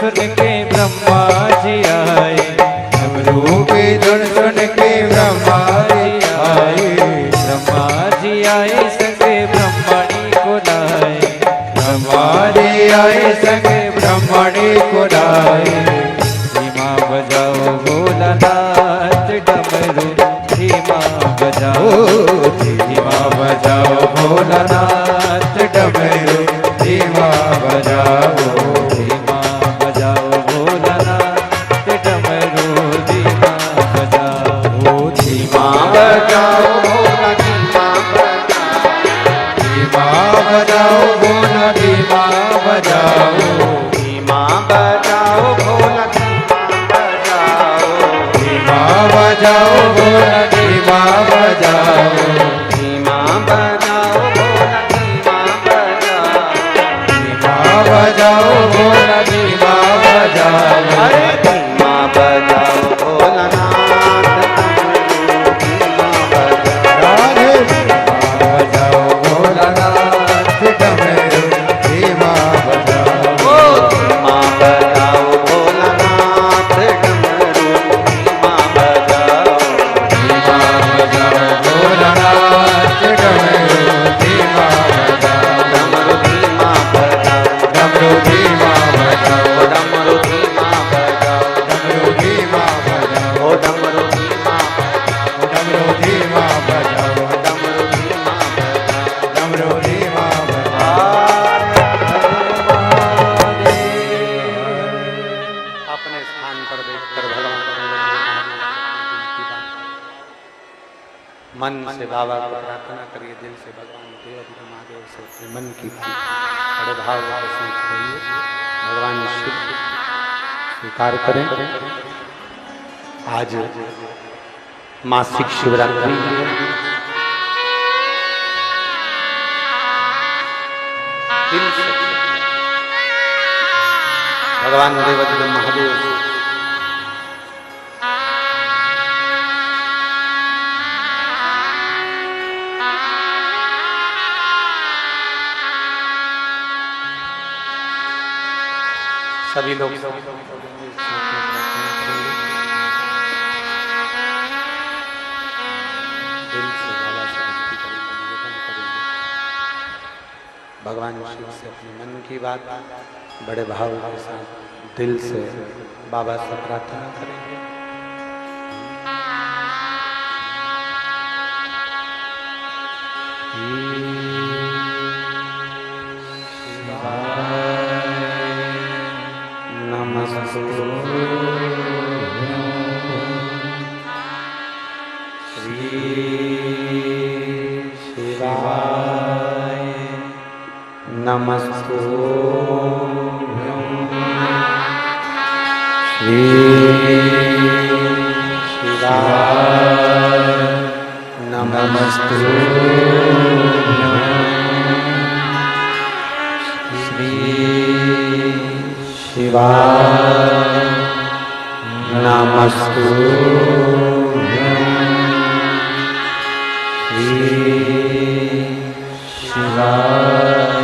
सुन के ब्रह्मा जी आए, डमरू की धुन सुन के ब्रह्मा जी आए, ब्रह्मा जी आए संगे ब्रह्मणी को लाए, ब्रह्मा जी आए संगे ब्रह्मणी को लाए। धीमा बजाओ भोलानाथ डमरू, धीमा बजाओ, धीमा बजाओ भोलानाथ डमरू, धीमा बजाओ, धीमा बजाओ भोलानाथ डमरू, धीमा बजाओ, धीमा बजाओ भोला, धीमा बजाओ भोला, धीमा बजाओ, धीमा बजाओ भोला, धीमा बजाओ भोला, धीमा बजाओ, धीमा बजाओ भोला, धीमा बजाओ भोला, धीमा बजाओ, अरे धीमा बजाओ भोलानाथ, धीमा बजाओ भोलानाथ डमरू, धीमा बजाओ, धीमा बजाओ भोलानाथ डमरू, धीमा बजाओ, धीमा बजाओ भोलानाथ डमरू, धीमा बजाओ, डमरू धीमा बजाओ, डमरू धीमा बजाओ, डमरू धीमा बजाओ, डमरू धीमा बजाओ, डमरू धीमा बजाओ, डमरू धीमा बजाओ, डमरू धीमा बजाओ, डमरू धीमा अपने स्थान पर देखकर भगवान मन से बाबा को प्रार्थना करिए, दिल से भगवान देव महादेव से अपने मन की बड़े भाव से कहिए, भगवान शिव स्वीकार करें। आज मासिक शिवरात्रि है, दिल से भगवान देवाधिदेव महादेव से सभी लोग दिल से भगवान शिव से अपने मन की बात बड़े भाव के साथ दिल से बाबा से प्रार्थना करेंगे। नमस्ते श्री शिवाय, नमस्ते श्री शिवाय, नमस्ते श्री शिवाय, नमस्ते शिवाय,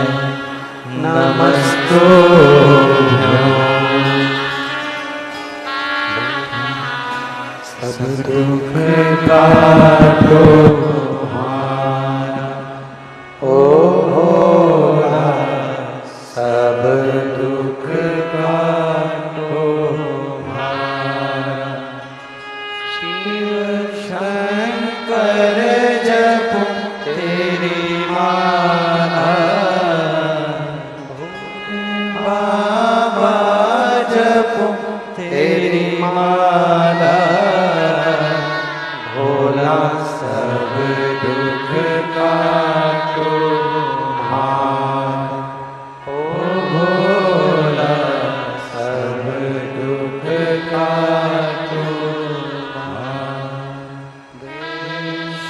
नमस्तुभ्यं। सब दुख काटो हमारा, ओ भोला, सब दुख काटो हमारा। शिव शंकर जपो तेरी माला, बाबा जपो तेरी माला, भोला सब दुख काटो हमारा, ओ भोला सब दुख काटो हमारा। देश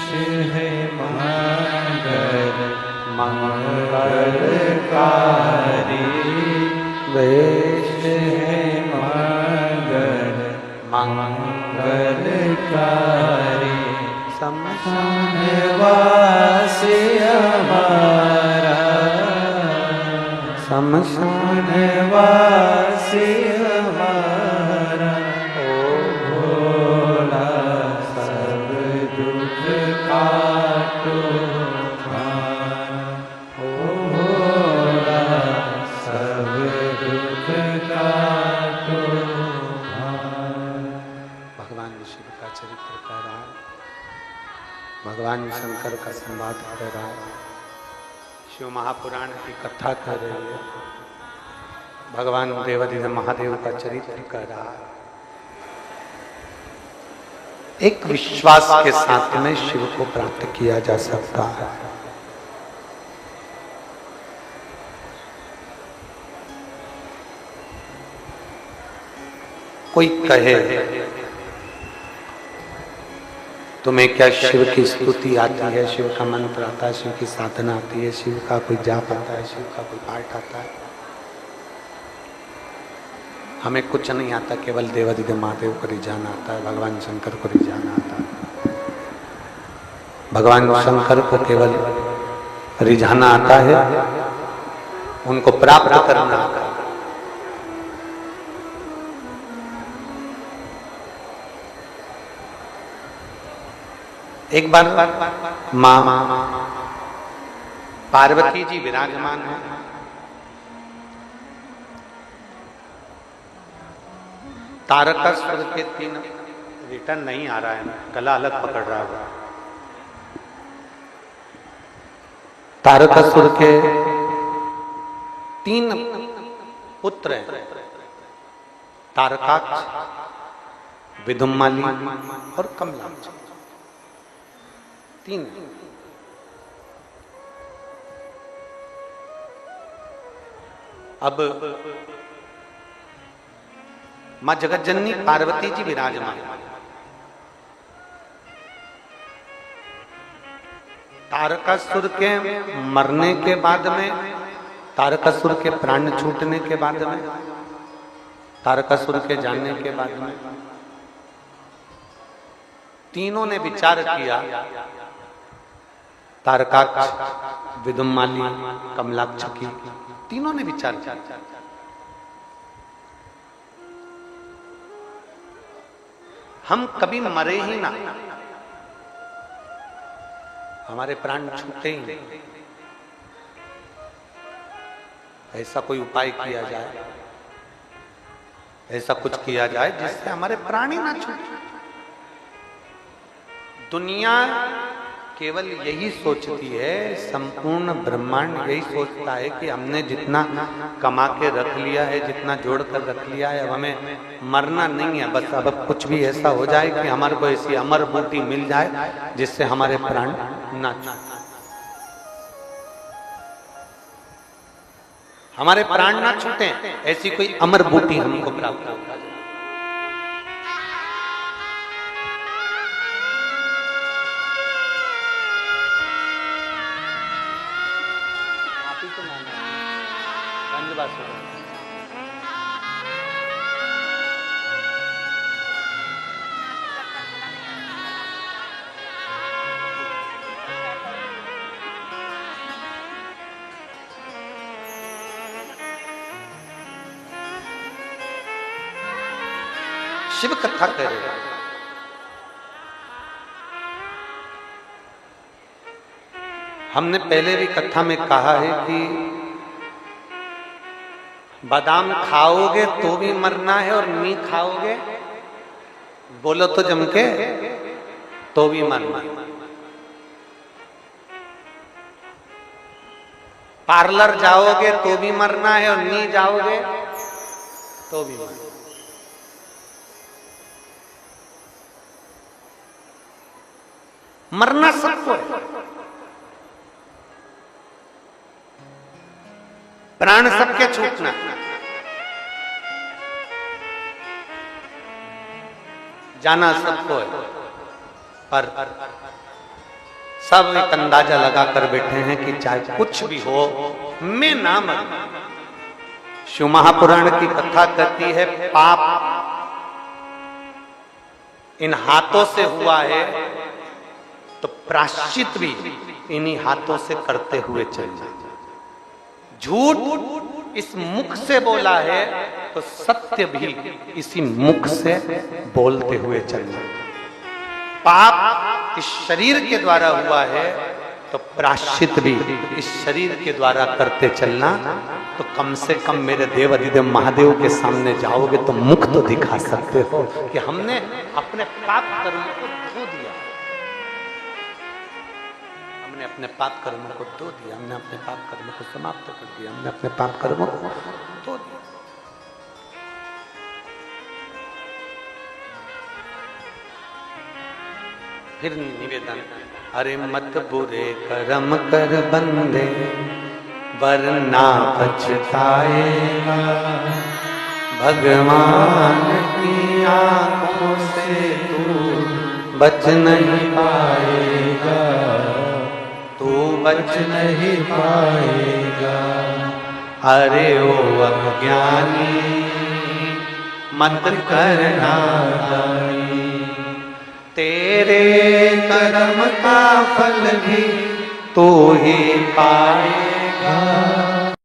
है मंगल मंगलकारी, देश है मंगल मंगलकारी, शमशान वासी हमारा, शमशान वासी भगवान शंकर का संवाद कर रहा है, शिव महापुराण की कथा कर रही है, भगवान देवाधिदेव महादेव का चरित्र कर रहा है। एक विश्वास के साथ में शिव को प्राप्त किया जा सकता है। कोई कहे तुम्हें क्या शिव की स्तुति आती है, शिव का मंत्र आता है, शिव की साधना आती है, शिव का कोई जाप आता है, शिव का कोई पाठ आता है? हमें कुछ नहीं आता, केवल देवाधिदेव महादेव को रिझाना आता है, भगवान शंकर को रिझाना आता है। भगवान शंकर को केवल रिझाना आता है, उनको प्राप्त करना आता है। एक बार मां पार्वती जी विराजमान है। तारकासुर के 3 रिटर्न नहीं आ रहा है, गला अलग पकड़ रहा है। तारकासुर के 3 पुत्र हैं, तारकाक्ष, विदुम्माली और कमलाक्ष। 3। अब मां जगतजननी पार्वती जी विराजमान। तारकासुर के मरने के बाद में, तारकासुर के प्राण छूटने के बाद में, तारकासुर के जाने के बाद में तीनों ने विचार किया, तारकाक्ष, विदुम्माली, कमलाक्ष की तीनों ने विचार किया, हम कभी मरे ही ना, हमारे प्राण छूटे ही नहीं। ऐसा कोई उपाय किया जाए, ऐसा कुछ किया जाए जिससे हमारे प्राण ही ना छूटे। दुनिया केवल यही सोचती है, संपूर्ण ब्रह्मांड यही सोचता है कि हमने जितना कमा के रख लिया है, जितना जोड़ कर रख लिया है, अब हमें मरना नहीं है। बस अब कुछ भी ऐसा हो जाए कि हमारे को ऐसी अमर बूटी मिल जाए जिससे हमारे प्राण ना छूटे, हमारे प्राण ना छूटे, ऐसी कोई अमर बूटी हमको प्राप्त हो जाए। शिव कथा करे, हमने पहले भी कथा में कहा है कि बादाम खाओगे तो भी मरना है और नहीं खाओगे, बोलो तो जम के, तो भी मरना है। पार्लर जाओगे तो भी मरना है और नहीं जाओगे तो भी मरना है। मरना सबको है, प्राण सबके छूटना, जाना सबको है, पर सब एक अंदाजा लगाकर बैठे हैं कि चाहे कुछ भी हो मैं ना मरूं। शिव महापुराण की कथा कहती है, पाप इन हाथों से हुआ है तो प्रायश्चित भी इन्हीं हाथों से करते हुए चलिए। झूठ इस मुख से बोला है तो सत्य भी इसी मुख से बोलते हुए चलिए। पाप इस शरीर के द्वारा हुआ है तो प्रायश्चित भी इस शरीर के द्वारा करते चलना। तो कम से कम मेरे देवाधिदेव महादेव के सामने जाओगे तो मुख तो दिखा सकते हो कि हमने अपने पाप कर्म को धो दिया। हमने अपने पाप कर्मों को धो दिया, हमने अपने पाप कर्मों को समाप्त कर दिया, हमने अपने पाप कर्मों को धो दिया। फिर निवेदन, अरे मत बुरे कर्म कर बंदे वरना पछताएगा, भगवान की आंखों से तू बच नहीं पाएगा, तू बच नहीं पाएगा। अरे ओ अज्ञानी मत करना दानी, तेरे कर्म का फल भी तू ही पाएगा,